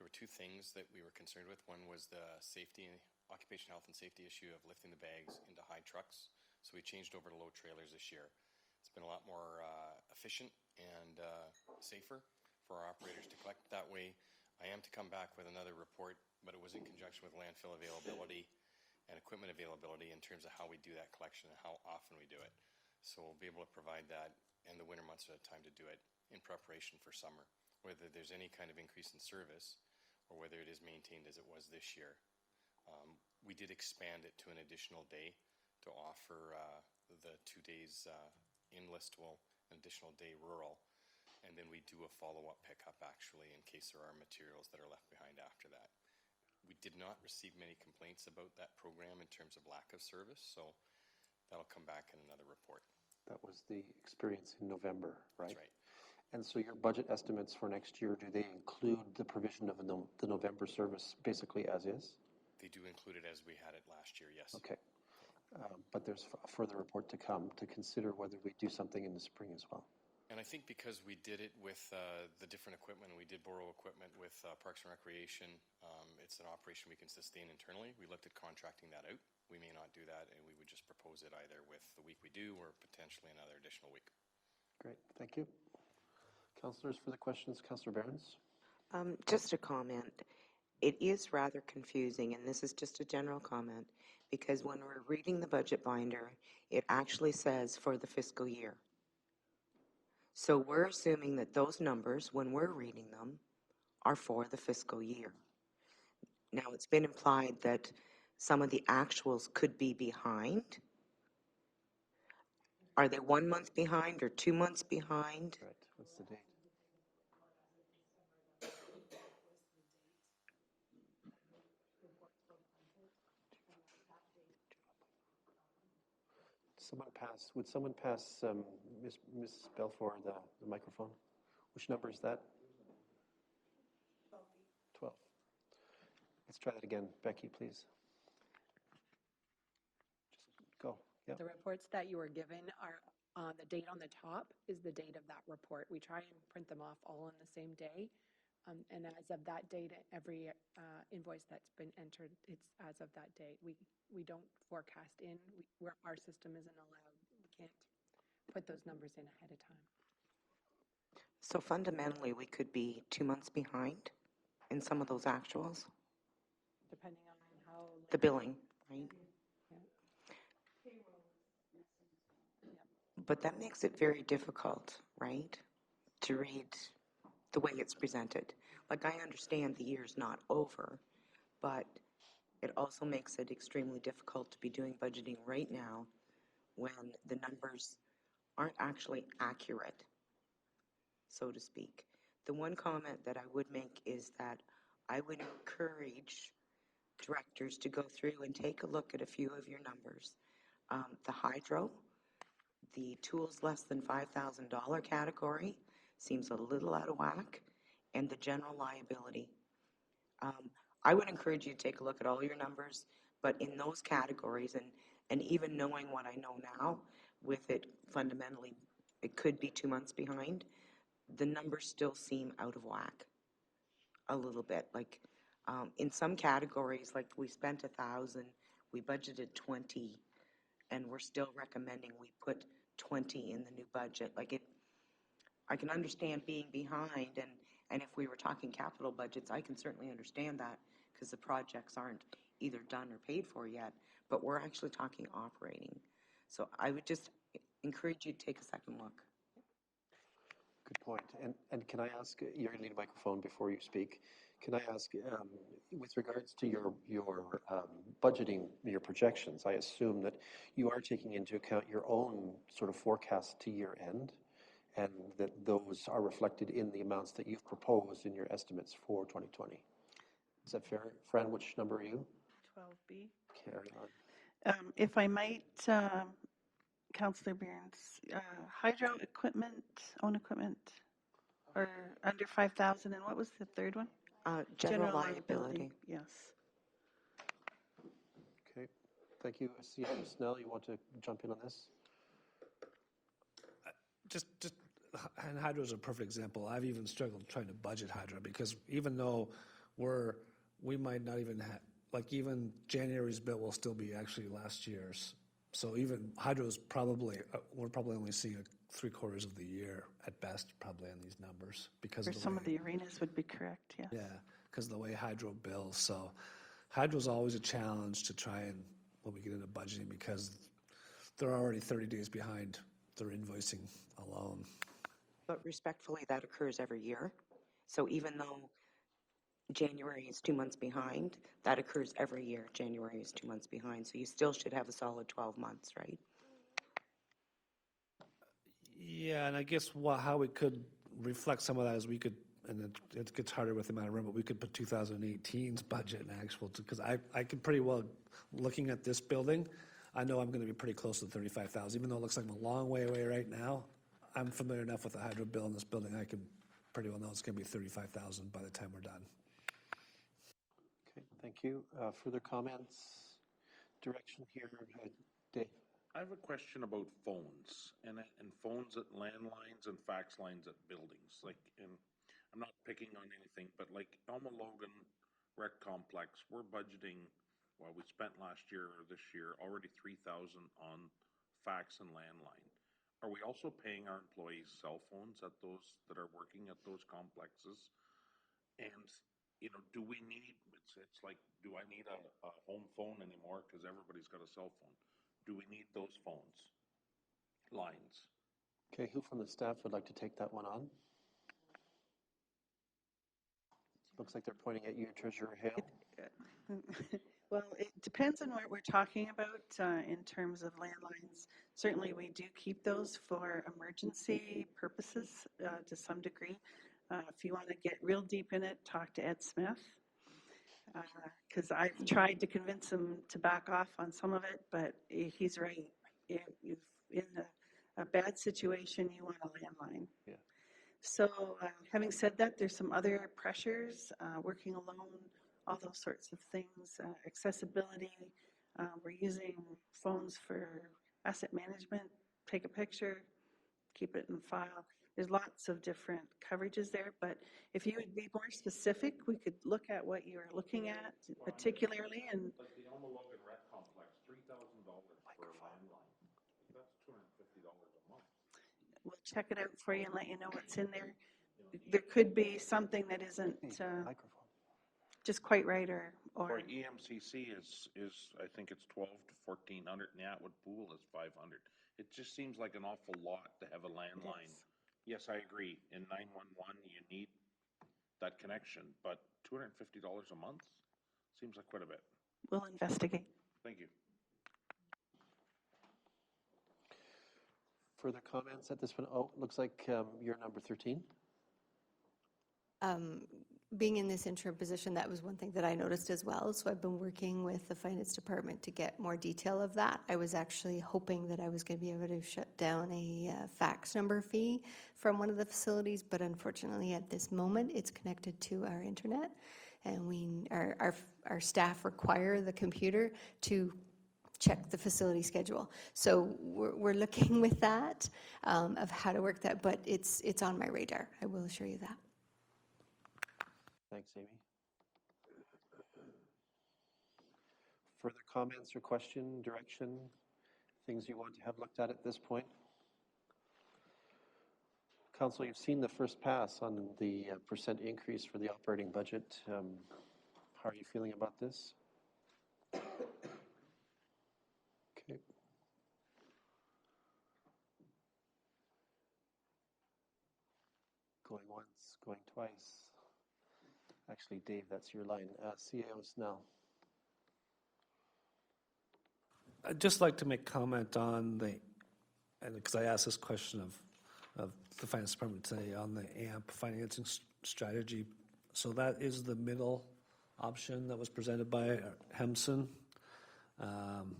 Speaker 15: There were two things that we were concerned with. One was the safety, occupation health and safety issue of lifting the bags into high trucks. So we changed over to low trailers this year. It's been a lot more efficient and safer for our operators to collect that way. I am to come back with another report, but it was in conjunction with landfill availability and equipment availability in terms of how we do that collection and how often we do it. So we'll be able to provide that in the winter months at a time to do it in preparation for summer, whether there's any kind of increase in service or whether it is maintained as it was this year. We did expand it to an additional day to offer the 2 days in-listable, an additional day rural, and then we do a follow-up pickup actually in case there are materials that are left behind after that. We did not receive many complaints about that program in terms of lack of service, so that'll come back in another report.
Speaker 1: That was the experience in November, right?
Speaker 15: That's right.
Speaker 1: And so your budget estimates for next year, do they include the provision of the November service basically as is?
Speaker 15: They do include it as we had it last year, yes.
Speaker 1: Okay. But there's a further report to come to consider whether we do something in the spring as well.
Speaker 15: And I think because we did it with the different equipment, we did borrow equipment with Parks and Recreation, it's an operation we can sustain internally. We looked at contracting that out. We may not do that, and we would just propose it either with the week we do or potentially another additional week.
Speaker 1: Great, thank you. Councillors, further questions? Councillor Behrens?
Speaker 3: Just a comment. It is rather confusing, and this is just a general comment, because when we're reading the budget binder, it actually says for the fiscal year. So we're assuming that those numbers, when we're reading them, are for the fiscal year. Now, it's been implied that some of the actuals could be behind. Are they 1 month behind or 2 months behind?
Speaker 1: Right, what's the date? Would someone pass Ms. Belfour the microphone? Which number is that? 12. Let's try that again. Becky, please. Just go. Yeah.
Speaker 20: The reports that you were given are the date on the top is the date of that report. We try and print them off all on the same day. And as of that date, every invoice that's been entered, it's as of that date. We don't forecast in. Our system isn't allowed. We can't put those numbers in ahead of time.
Speaker 3: So fundamentally, we could be 2 months behind in some of those actuals?
Speaker 20: Depending on how...
Speaker 3: The billing, right?
Speaker 20: Yeah.
Speaker 3: But that makes it very difficult, right, to read the way it's presented. Like, I understand the year's not over, but it also makes it extremely difficult to be doing budgeting right now when the numbers aren't actually accurate, so to speak. The one comment that I would make is that I would encourage directors to go through and take a look at a few of your numbers. The hydro, the tools less than $5,000 category seems a little out of whack, and the general liability. I would encourage you to take a look at all your numbers, but in those categories, and even knowing what I know now, with it fundamentally, it could be 2 months behind, the numbers still seem out of whack a little bit. Like in some categories, like we spent 1,000, we budgeted 20, and we're still recommending we put 20 in the new budget. Like it, I can understand being behind, and if we were talking capital budgets, I can certainly understand that because the projects aren't either done or paid for yet, but we're actually talking operating. So I would just encourage you to take a second look.
Speaker 1: Good point. And can I ask, you're going to need a microphone before you speak. Can I ask, with regards to your budgeting, your projections, I assume that you are taking into account your own sort of forecast to year end. and that those are reflected in the amounts that you've proposed in your estimates for 2020. Is that fair? Fran, which number are you?
Speaker 19: 12B.
Speaker 1: Carry on.
Speaker 19: If I might, Councillor Behrens, hydro equipment, own equipment, or under 5,000, and what was the third one?
Speaker 3: General liability.
Speaker 19: Yes.
Speaker 1: Okay, thank you. Snell, you want to jump in on this?
Speaker 4: And hydro is a perfect example. I've even struggled trying to budget hydro because even though we might not even have, like even January's bill will still be actually last year's. So even hydro is we're probably only seeing 3/4 of the year at best, probably on these numbers because
Speaker 19: For some of the arenas would be correct, yes.
Speaker 4: Yeah, because of the way hydro bills. So hydro's always a challenge to try and when we get into budgeting because they're already 30 days behind their invoicing alone.
Speaker 3: But respectfully, that occurs every year. So even though January is 2 months behind, that occurs every year. January is 2 months behind. So you still should have a solid 12 months, right?
Speaker 4: Yeah, and I guess how we could reflect some of that is we could, and it gets harder with the amount of room, but we could put 2018's budget in actual, because I could pretty well, looking at this building, I know I'm going to be pretty close to 35,000, even though it looks like I'm a long way away right now. I'm familiar enough with the hydro bill in this building, I can pretty well know it's going to be 35,000 by the time we're done.
Speaker 1: Okay, thank you. Further comments, direction here, Dave?
Speaker 8: I have a question about phones and phones at landlines and fax lines at buildings. Like, and I'm not picking on anything, but like Elma Logan Rec Complex, we're budgeting, well, we spent last year or this year already 3,000 on fax and landline. Are we also paying our employees cell phones at those that are working at those complexes? And, you know, do we need, it's like, do I need a home phone anymore? Because everybody's got a cell phone. Do we need those phones? Lines.
Speaker 1: Okay, who from the staff would like to take that one on? Looks like they're pointing at you, Treasurer Hale.
Speaker 19: Well, it depends on what we're talking about in terms of landlines. Certainly, we do keep those for emergency purposes to some degree. If you want to get real deep in it, talk to Ed Smith. Because I've tried to convince him to back off on some of it, but he's right. If in a bad situation, you want a landline.
Speaker 1: Yeah.
Speaker 19: So having said that, there's some other pressures, working alone, all those sorts of things, accessibility. We're using phones for asset management, take a picture, keep it in the file. There's lots of different coverages there, but if you would be more specific, we could look at what you're looking at particularly. And
Speaker 8: like the Elma Logan Rec Complex, $3,000 for a landline. That's $250 a month.
Speaker 19: we'll check it out for you and let you know what's in there. There could be something that isn't just quite right, or
Speaker 8: For EMCC is I think it's 1,200 to 1,400, and the Atwood Pool is 500. It just seems like an awful lot to have a landline. Yes, I agree. In 911, you need that connection, but $250 a month seems like quite a bit.
Speaker 19: We'll investigate.
Speaker 8: Thank you.
Speaker 1: Further comments at this one? Oh, looks like you're number 13.
Speaker 18: Being in this interim position, that was one thing that I noticed as well. So I've been working with the finance department to get more detail of that. I was actually hoping that I was going to be able to shut down a fax number fee from one of the facilities, but unfortunately at this moment it's connected to our internet, and our staff require the computer to check the facility schedule. So we're looking with that of how to work that, but it's on my radar. I will assure you that.
Speaker 1: Thanks, Amy. Further comments or question, direction, things you want to have looked at this point? Council, you've seen the first pass on the percent increase for the operating budget. How are you feeling about this? Okay. Going once, going twice. Actually, Dave, that's your line. CAOs now.
Speaker 4: I'd just like to make comment on and because I asked this question of of the finance department today on the AMP financing strategy. So that is the middle option that was presented by Hemson.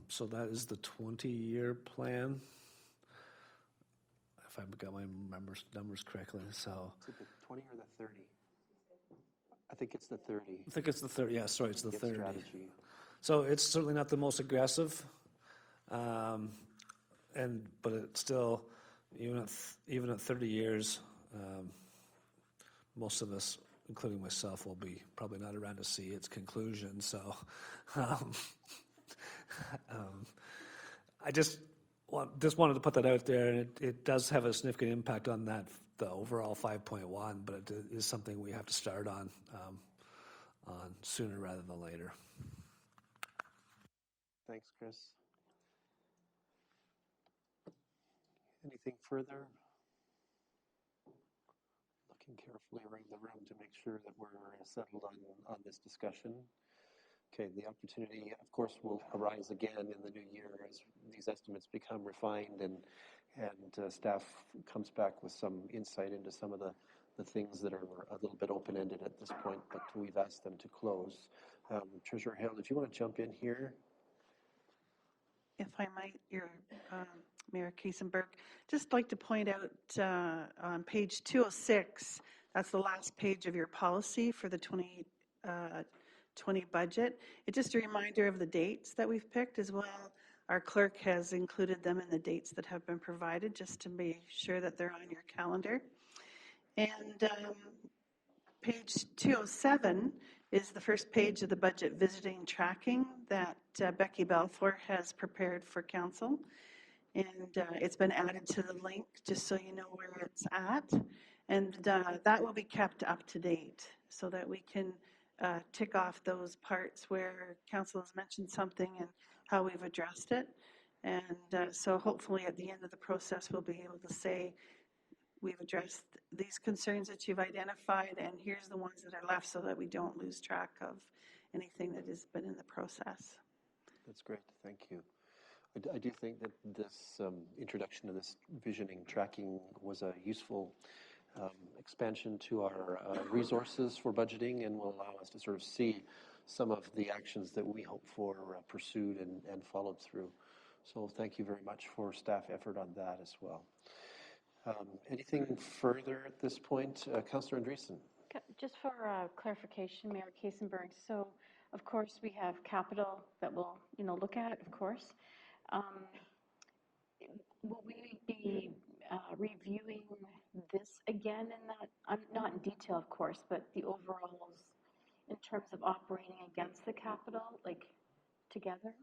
Speaker 4: So that is the 20-year plan, if I've got my numbers correctly. So
Speaker 1: is it the 20 or the 30? I think it's the 30.
Speaker 4: I think it's the 30. Yeah, sorry, it's the 30.
Speaker 1: Strategy.
Speaker 4: So it's certainly not the most aggressive, but it's still, even at 30 years, most of us, including myself, will be probably not around to see its conclusion. So I just wanted to put that out there, and it does have a significant impact on the overall 5.1, but it is something we have to start on sooner rather than later.
Speaker 1: Thanks, Chris. Anything further? Looking carefully around the room to make sure that we're settled on this discussion. Okay, the opportunity, of course, will arise again in the new year as these estimates become refined and staff comes back with some insight into some of the things that are a little bit open-ended at this point, but we've asked them to close. Treasurer Hale, did you want to jump in here?
Speaker 19: If I might, Mayor Kiesenberg, just like to point out on page 206, that's the last page of your policy for the 2020 budget. It's just a reminder of the dates that we've picked as well. Our clerk has included them in the dates that have been provided just to be sure that they're on your calendar. And page 207 is the first page of the budget visiting tracking that Becky Balfour has prepared for council. And it's been added to the link just so you know where it's at. And that will be kept up to date so that we can tick off those parts where council has mentioned something and how we've addressed it. And so hopefully at the end of the process, we'll be able to say, we've addressed these concerns that you've identified, and here's the ones that are left so that we don't lose track of anything that has been in the process.
Speaker 1: That's great. Thank you. I do think that this introduction of this visioning tracking was a useful expansion to our resources for budgeting and will allow us to sort of see some of the actions that we hope for pursued and followed through. So thank you very much for staff effort on that as well. Anything further at this point? Councillor Andreessen.
Speaker 9: Just for clarification, Mayor Kiesenberg, so of course we have capital that we'll look at, of course. Will we be reviewing this again in that, not in detail of course, but the overalls in terms of operating against the capital, like together?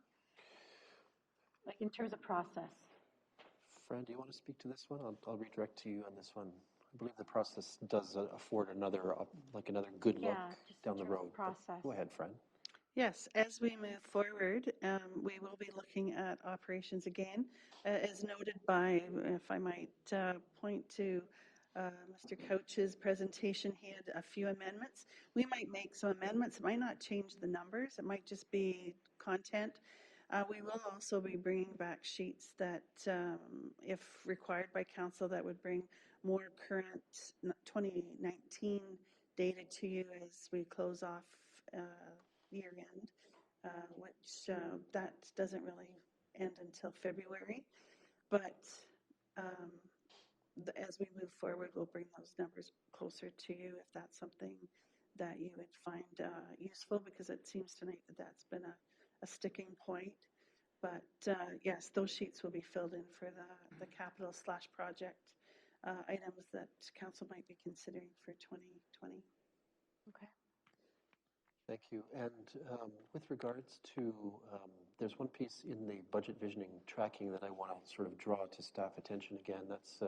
Speaker 9: Like in terms of process?
Speaker 1: Fran, do you want to speak to this one? I'll redirect to you on this one. I believe the process does afford another good look down the road.
Speaker 9: Process.
Speaker 1: Go ahead, Fran.
Speaker 19: Yes, as we move forward, we will be looking at operations again. As noted by, if I might point to Mr. Couch's presentation, he had a few amendments. We might make some amendments. It might not change the numbers. It might just be content. We will also be bringing back sheets that, if required by council, that would bring more current 2019 data to you as we close off year end, which that doesn't really end until February. But as we move forward, we'll bring those numbers closer to you if that's something that you would find useful, because it seems tonight that that's been a sticking point. But yes, those sheets will be filled in for the capital/project items that council might be considering for 2020.
Speaker 9: Okay.
Speaker 1: Thank you. And with regards to, there's one piece in the budget visioning tracking that I want to sort of draw to staff attention again. That's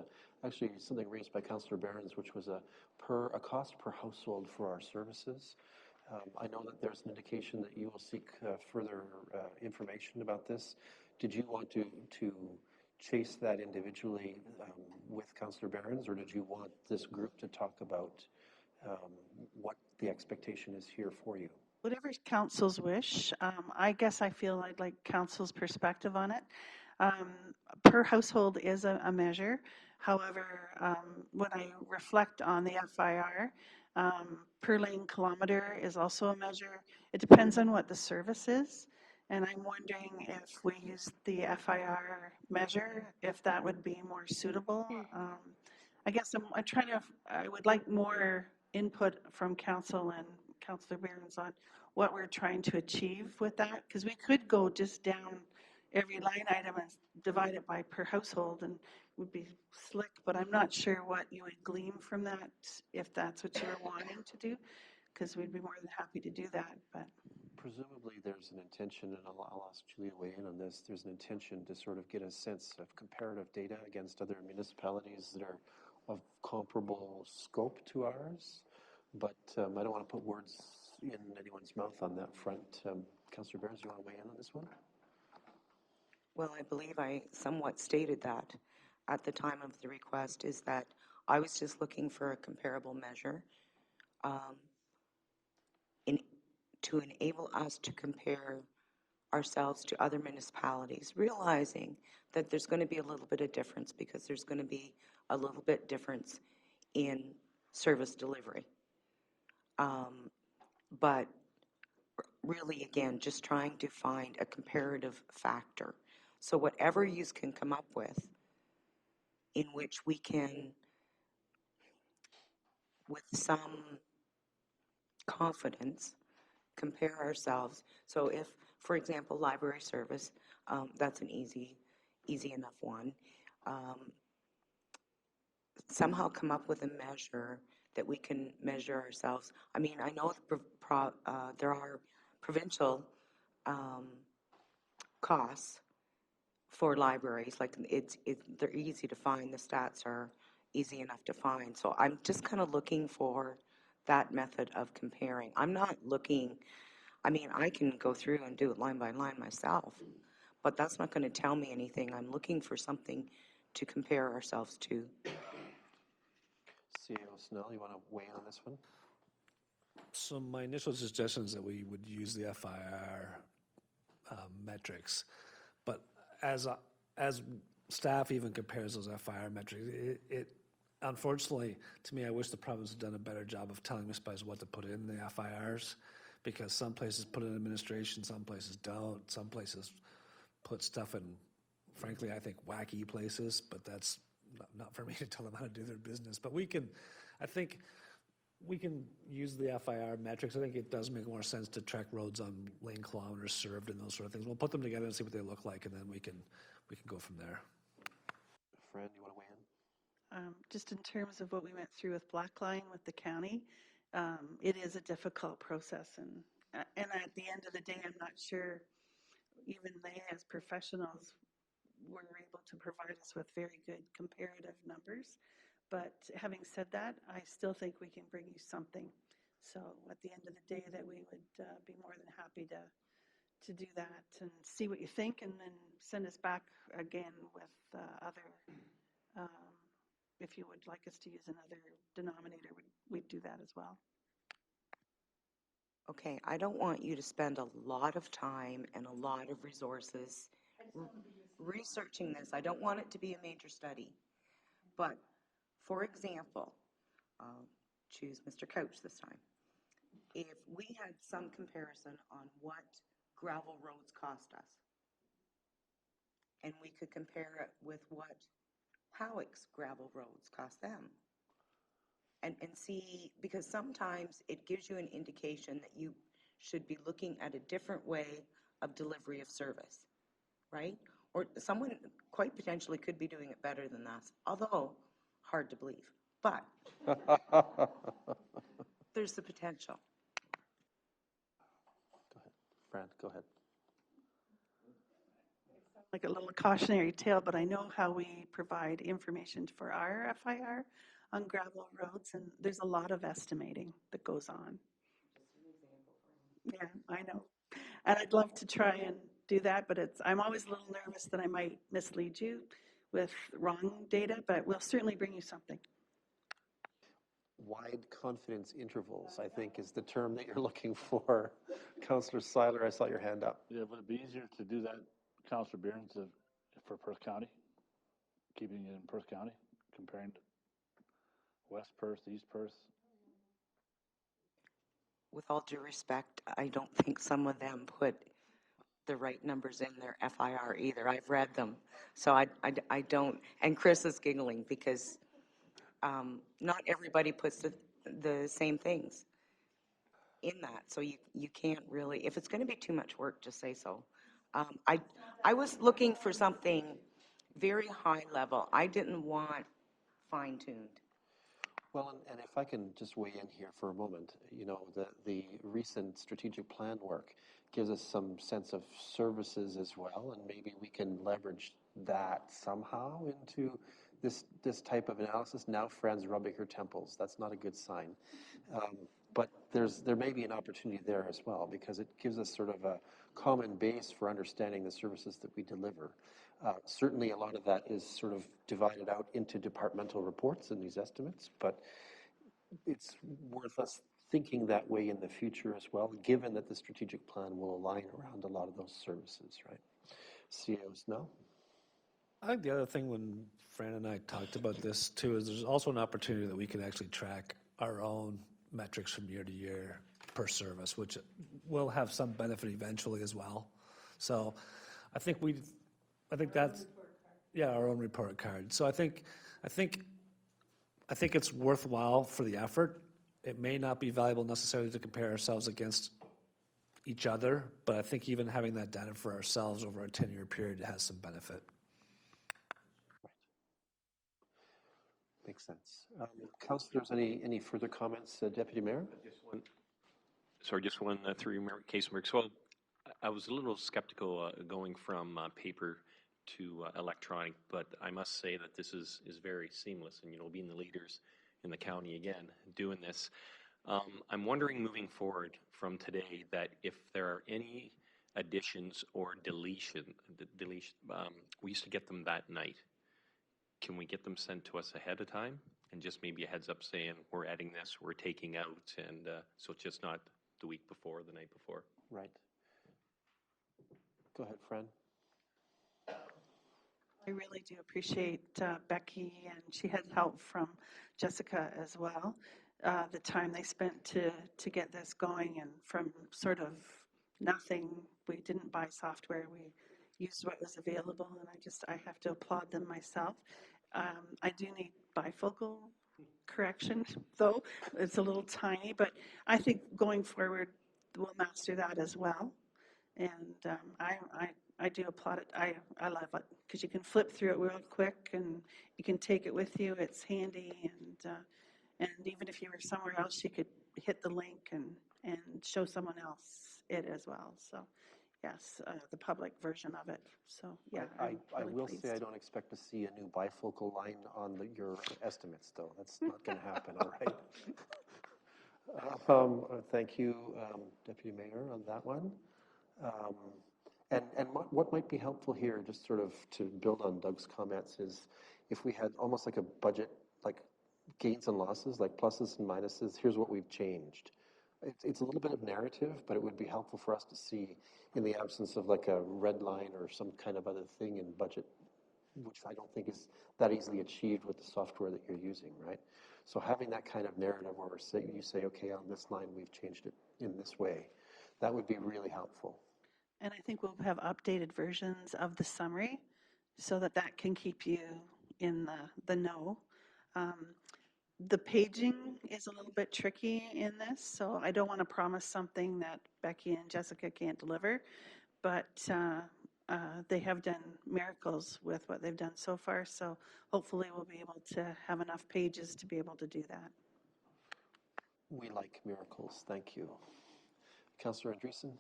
Speaker 1: actually something raised by Councillor Behrens, which was a cost per household for our services. I know that there's an indication that you will seek further information about this. Did you want to chase that individually with Councillor Behrens, or did you want this group to talk about what the expectation is here for you?
Speaker 19: Whatever council's wish. I guess I feel I'd like council's perspective on it. Per household is a measure. However, when I reflect on the FIR, per lane kilometer is also a measure. It depends on what the service is. And I'm wondering if we use the FIR measure, if that would be more suitable. I guess I'm trying to, I would like more input from council and Councillor Behrens on what we're trying to achieve with that, because we could go just down every line item and divide it by per household and would be slick, but I'm not sure what you would glean from that, if that's what you're wanting to do, because we'd be more than happy to do that. But
Speaker 1: presumably there's an intention, and I'll ask Julia to weigh in on this, there's an intention to sort of get a sense of comparative data against other municipalities that are of comparable scope to ours. But I don't want to put words in anyone's mouth on that front. Councillor Behrens, you want to weigh in on this one?
Speaker 3: Well, I believe I somewhat stated that at the time of the request, is that I was just looking for a comparable measure to enable us to compare ourselves to other municipalities, realizing that there's going to be a little bit of difference because there's going to be a little bit difference in service delivery. But really, again, just trying to find a comparative factor. So whatever you can come up with in which we can, with some confidence, compare ourselves. So if, for example, library service, that's an easy enough one. Somehow come up with a measure that we can measure ourselves. I mean, I know there are provincial costs for libraries. Like they're easy to find. The stats are easy enough to find. So I'm just kind of looking for that method of comparing. I'm not looking, I mean, I can go through and do it line by line myself, but that's not going to tell me anything. I'm looking for something to compare ourselves to.
Speaker 1: CEO Snell, you want to weigh in on this one?
Speaker 4: So my initial suggestion is that we would use the FIR metrics, but as staff even compares those FIR metrics, it unfortunately, to me, I wish the province had done a better job of telling municipalities what to put in the FIRs, because some places put in administration, some places don't, some places put stuff in, frankly, I think wacky places, but that's not for me to tell them how to do their business. But I think we can use the FIR metrics. I think it does make more sense to track roads on lane kilometers served and those sort of things. We'll put them together and see what they look like, and then we can go from there.
Speaker 1: Fran, you want to weigh in?
Speaker 19: Just in terms of what we went through with Blackline with the county, it is a difficult process, and at the end of the day, I'm not sure even they as professionals were able to provide us with very good comparative numbers. But having said that, I still think we can bring you something. So at the end of the day, that we would be more than happy to do that and see what you think, and then send us back again with other, if you would like us to use another denominator, we'd do that as well.
Speaker 3: Okay, I don't want you to spend a lot of time and a lot of resources researching this. I don't want it to be a major study. But, for example, I'll choose Mr. Couch this time. If we had some comparison on what gravel roads cost us, and we could compare it with what Howick's gravel roads cost them, and see, because sometimes it gives you an indication that you should be looking at a different way of delivery of service, right? Or someone quite potentially could be doing it better than us, although hard to believe. But there's the potential.
Speaker 1: Go ahead. Fran, go ahead.
Speaker 19: Like a little cautionary tale, but I know how we provide information for our FIR on gravel roads, and there's a lot of estimating that goes on. Yeah, I know. And I'd love to try and do that, but I'm always a little nervous that I might mislead you with wrong data, but we'll certainly bring you something.
Speaker 1: Wide confidence intervals, I think, is the term that you're looking for. Councillor Seiler, I saw your hand up.
Speaker 6: Yeah, would it be easier to do that, Councillor Behrens, for Perth County, keeping it in Perth County, comparing to West Perth, East Perth.
Speaker 3: With all due respect, I don't think some of them put the right numbers in their FIR either. I've read them. So I don't, and Chris is giggling because not everybody puts the same things in that. So you can't really, if it's going to be too much work, just say so. I was looking for something very high level. I didn't want fine-tuned.
Speaker 1: Well, and if I can just weigh in here for a moment, you know, the recent strategic plan work gives us some sense of services as well, and maybe we can leverage that somehow into this type of analysis. Now Fran's rubbing her temples. That's not a good sign. But there may be an opportunity there as well, because it gives us sort of a common base for understanding the services that we deliver. Certainly a lot of that is sort of divided out into departmental reports and these estimates, but it's worth us thinking that way in the future as well, given that the strategic plan will align around a lot of those services, right? COs, no?
Speaker 4: I think the other thing when Fran and I talked about this too is there's also an opportunity that we can actually track our own metrics from year to year per service, which will have some benefit eventually as well. So I think that's, yeah, our own report card. So I think it's worthwhile for the effort. It may not be valuable necessarily to compare ourselves against each other, but I think even having that data for ourselves over a 10-year period has some benefit.
Speaker 1: Makes sense. Councillors, any further comments? Deputy Mayor?
Speaker 2: Just one through Kasenberg. So I was a little skeptical going from paper to electronic, but I must say that this is very seamless, and, you know, being the leaders in the county again doing this, I'm wondering moving forward from today that if there are any additions or deletion, we used to get them that night. Can we get them sent to us ahead of time, and just maybe a heads up saying we're adding this, we're taking out, and so it's just not the week before, the night before?
Speaker 1: Right. Go ahead, Fran.
Speaker 19: I really do appreciate Becky, and she had help from Jessica as well. The time they spent to get this going, and from sort of nothing, we didn't buy software, we used what was available, and I have to applaud them myself. I do need bifocal correction, though. It's a little tiny, but I think going forward, we'll master that as well. And I do applaud it. I love it because you can flip through it real quick, and you can take it with you. It's handy, and even if you were somewhere else, you could hit the link and show someone else it as well. So, yes, the public version of it. So, yeah,
Speaker 1: I
Speaker 19: really
Speaker 1: will
Speaker 19: pleased.
Speaker 1: say I don't expect to see a new bifocal line on your estimates, though. That's not going to happen. All right. Thank you, Deputy Mayor, on that one. And what might be helpful here, just sort of to build on Doug's comments, is if we had almost like a budget, like gains and losses, like pluses and minuses. Here's what we've changed. It's a little bit of narrative, but it would be helpful for us to see, in the absence of like a red line or some kind of other thing in budget, which I don't think is that easily achieved with the software that you're using, right? So having that kind of narrative where you say, okay, on this line we've changed it in this way, that would be really helpful.
Speaker 19: And I think we'll have updated versions of the summary so that can keep you in the know. The paging is a little bit tricky in this, so I don't want to promise something that Becky and Jessica can't deliver, but they have done miracles with what they've done so far, so hopefully we'll be able to have enough pages to be able to do that.
Speaker 1: We like miracles. Thank you. Councillor Andreessen?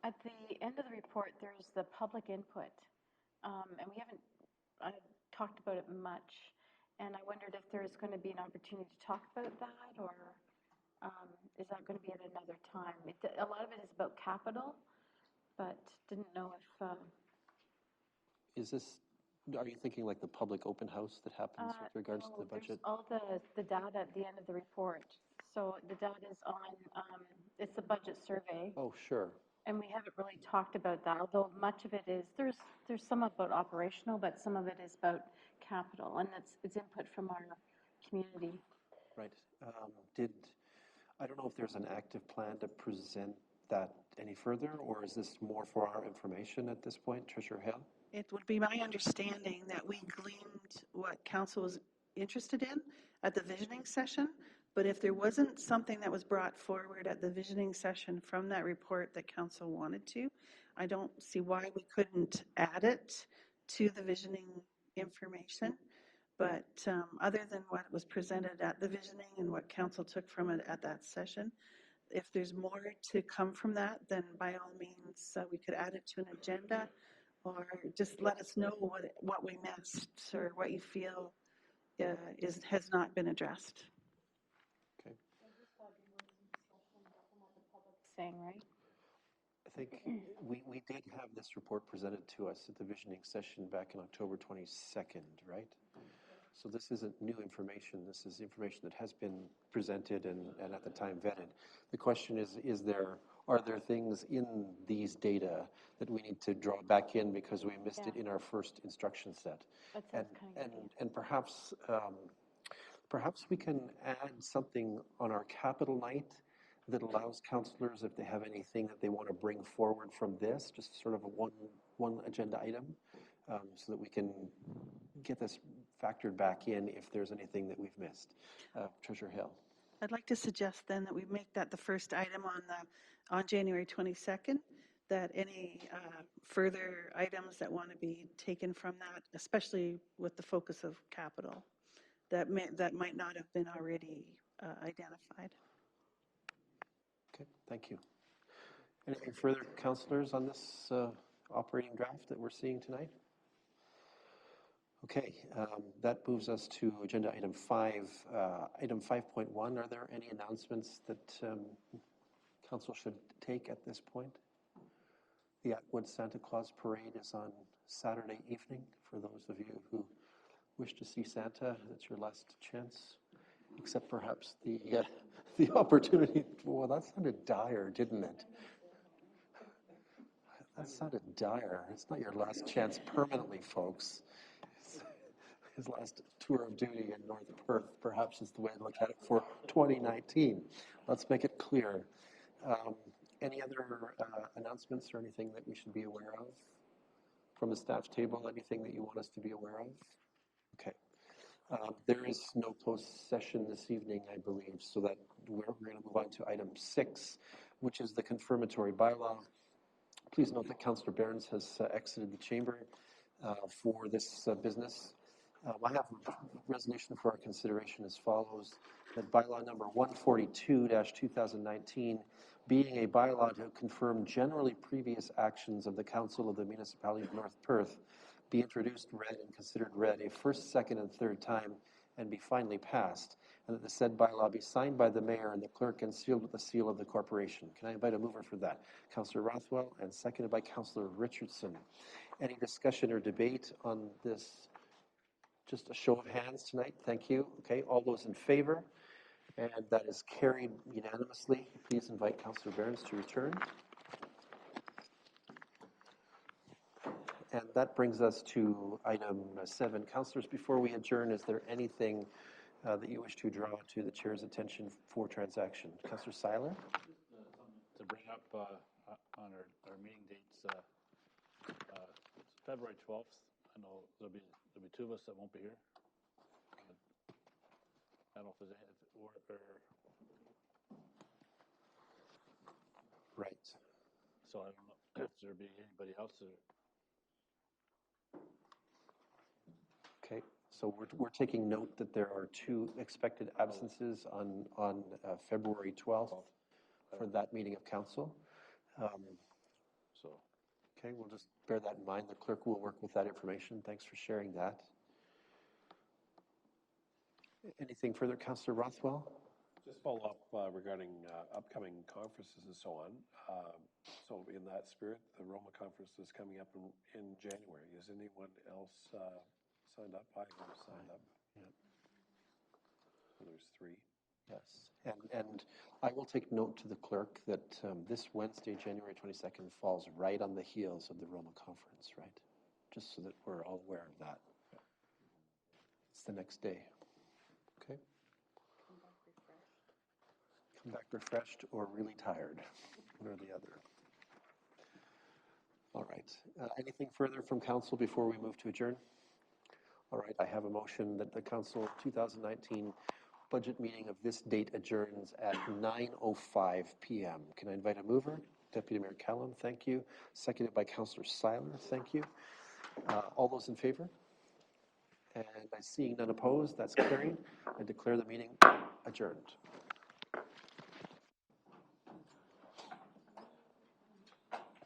Speaker 9: At the end of the report, there's the public input, and we haven't talked about it much, and I wondered if there's going to be an opportunity to talk about that, or is that going to be at another time? A lot of it is about capital, but didn't know if...
Speaker 1: Are you thinking like the public open house that happens with regards to the budget?
Speaker 9: There's all the data at the end of the report. So the data is on, it's the budget survey.
Speaker 1: Oh, sure.
Speaker 9: And we haven't really talked about that, although much of it is, there's some about operational, but some of it is about capital, and it's input from our community.
Speaker 1: Right. I don't know if there's an active plan to present that any further, or is this more for our information at this point, Treasurer Hale?
Speaker 19: It would be my understanding that we gleaned what council was interested in at the visioning session, but if there wasn't something that was brought forward at the visioning session from that report that council wanted to, I don't see why we couldn't add it to the visioning information. But other than what was presented at the visioning and what council took from it at that session, if there's more to come from that, then by all means, we could add it to an agenda, or just let us know what we missed or what you feel has not been addressed.
Speaker 1: Okay.
Speaker 9: Saying, right?
Speaker 1: I think we did have this report presented to us at the visioning session back in October 22nd, right? So this isn't new information. This is information that has been presented and at the time vetted. The question is are there things in these data that we need to draw back in because we missed it in our first instruction set? And perhaps we can add something on our capital night that allows councillors, if they have anything that they want to bring forward from this, just sort of a one agenda item, so that we can get this factored back in if there's anything that we've missed. Treasurer Hill.
Speaker 19: I'd like to suggest then that we make that the first item on January 22nd, that any further items that want to be taken from that, especially with the focus of capital, that might not have been already identified.
Speaker 1: Okay, thank you. Anything further, councillors, on this operating draft that we're seeing tonight? Okay, that moves us to agenda item 5. Item 5.1, are there any announcements that council should take at this point? The Atwood Santa Claus Parade is on Saturday evening. For those of you who wish to see Santa, that's your last chance, except perhaps the opportunity. Well, that sounded dire, didn't it? That sounded dire. It's not your last chance permanently, folks. His last tour of duty in North Perth, perhaps, is the way to look at it for 2019. Let's make it clear. Any other announcements or anything that we should be aware of from the staff table? Anything that you want us to be aware of? Okay. There is no closed session this evening, I believe, so that we're going to move on to item 6, which is the confirmatory bylaw. Please note that Councillor Behrens has exited the chamber for this business. I have a resolution for our consideration as follows: that bylaw number 142-2019, being a bylaw to confirm generally previous actions of the Council of the Municipality of North Perth, be introduced, read, and considered read a first, second, and third time, and be finally passed, and that the said bylaw be signed by the mayor and the clerk and sealed with the seal of the corporation. Can I invite a mover for that? Councillor Rothwell, and seconded by Councillor Richardson. Any discussion or debate on this? Just a show of hands tonight. Thank you. Okay, all those in favor? And that is carried unanimously. Please invite Councillor Behrens to return. And that brings us to item 7. Councillors, before we adjourn, is there anything that you wish to draw to the chair's attention for transaction? Councillor Seiler?
Speaker 6: To bring up on our meeting dates, February 12th. I know there'll be 2 of us that won't be here. I don't know if there's any,
Speaker 1: Right.
Speaker 6: So I don't know if there'll be anybody else.
Speaker 1: Okay, so we're taking note that there are 2 expected absences on February 12th for that meeting of council. Okay, we'll just bear that in mind. The clerk will work with that information. Thanks for sharing that. Anything further, Councillor Rothwell?
Speaker 5: Just follow up regarding upcoming conferences and so on. So in that spirit, the Roma conference is coming up in January. Is anyone else signed up? I am signed up.
Speaker 1: Yeah.
Speaker 5: So there's 3.
Speaker 1: Yes, and I will take note to the clerk that this Wednesday, January 22nd, falls right on the heels of the Roma Conference, right? Just so that we're all aware of that. It's the next day, okay? Come back refreshed or really tired, one or the other. All right, anything further from council before we move to adjourn? All right, I have a motion that the council 2019 budget meeting of this date adjourns at 9:05 p.m. Can I invite a mover? Deputy Mayor Callum, thank you. Seconded by Councillor Seiler, thank you. All those in favor? And by seeing none opposed, that's carried. I declare the meeting adjourned.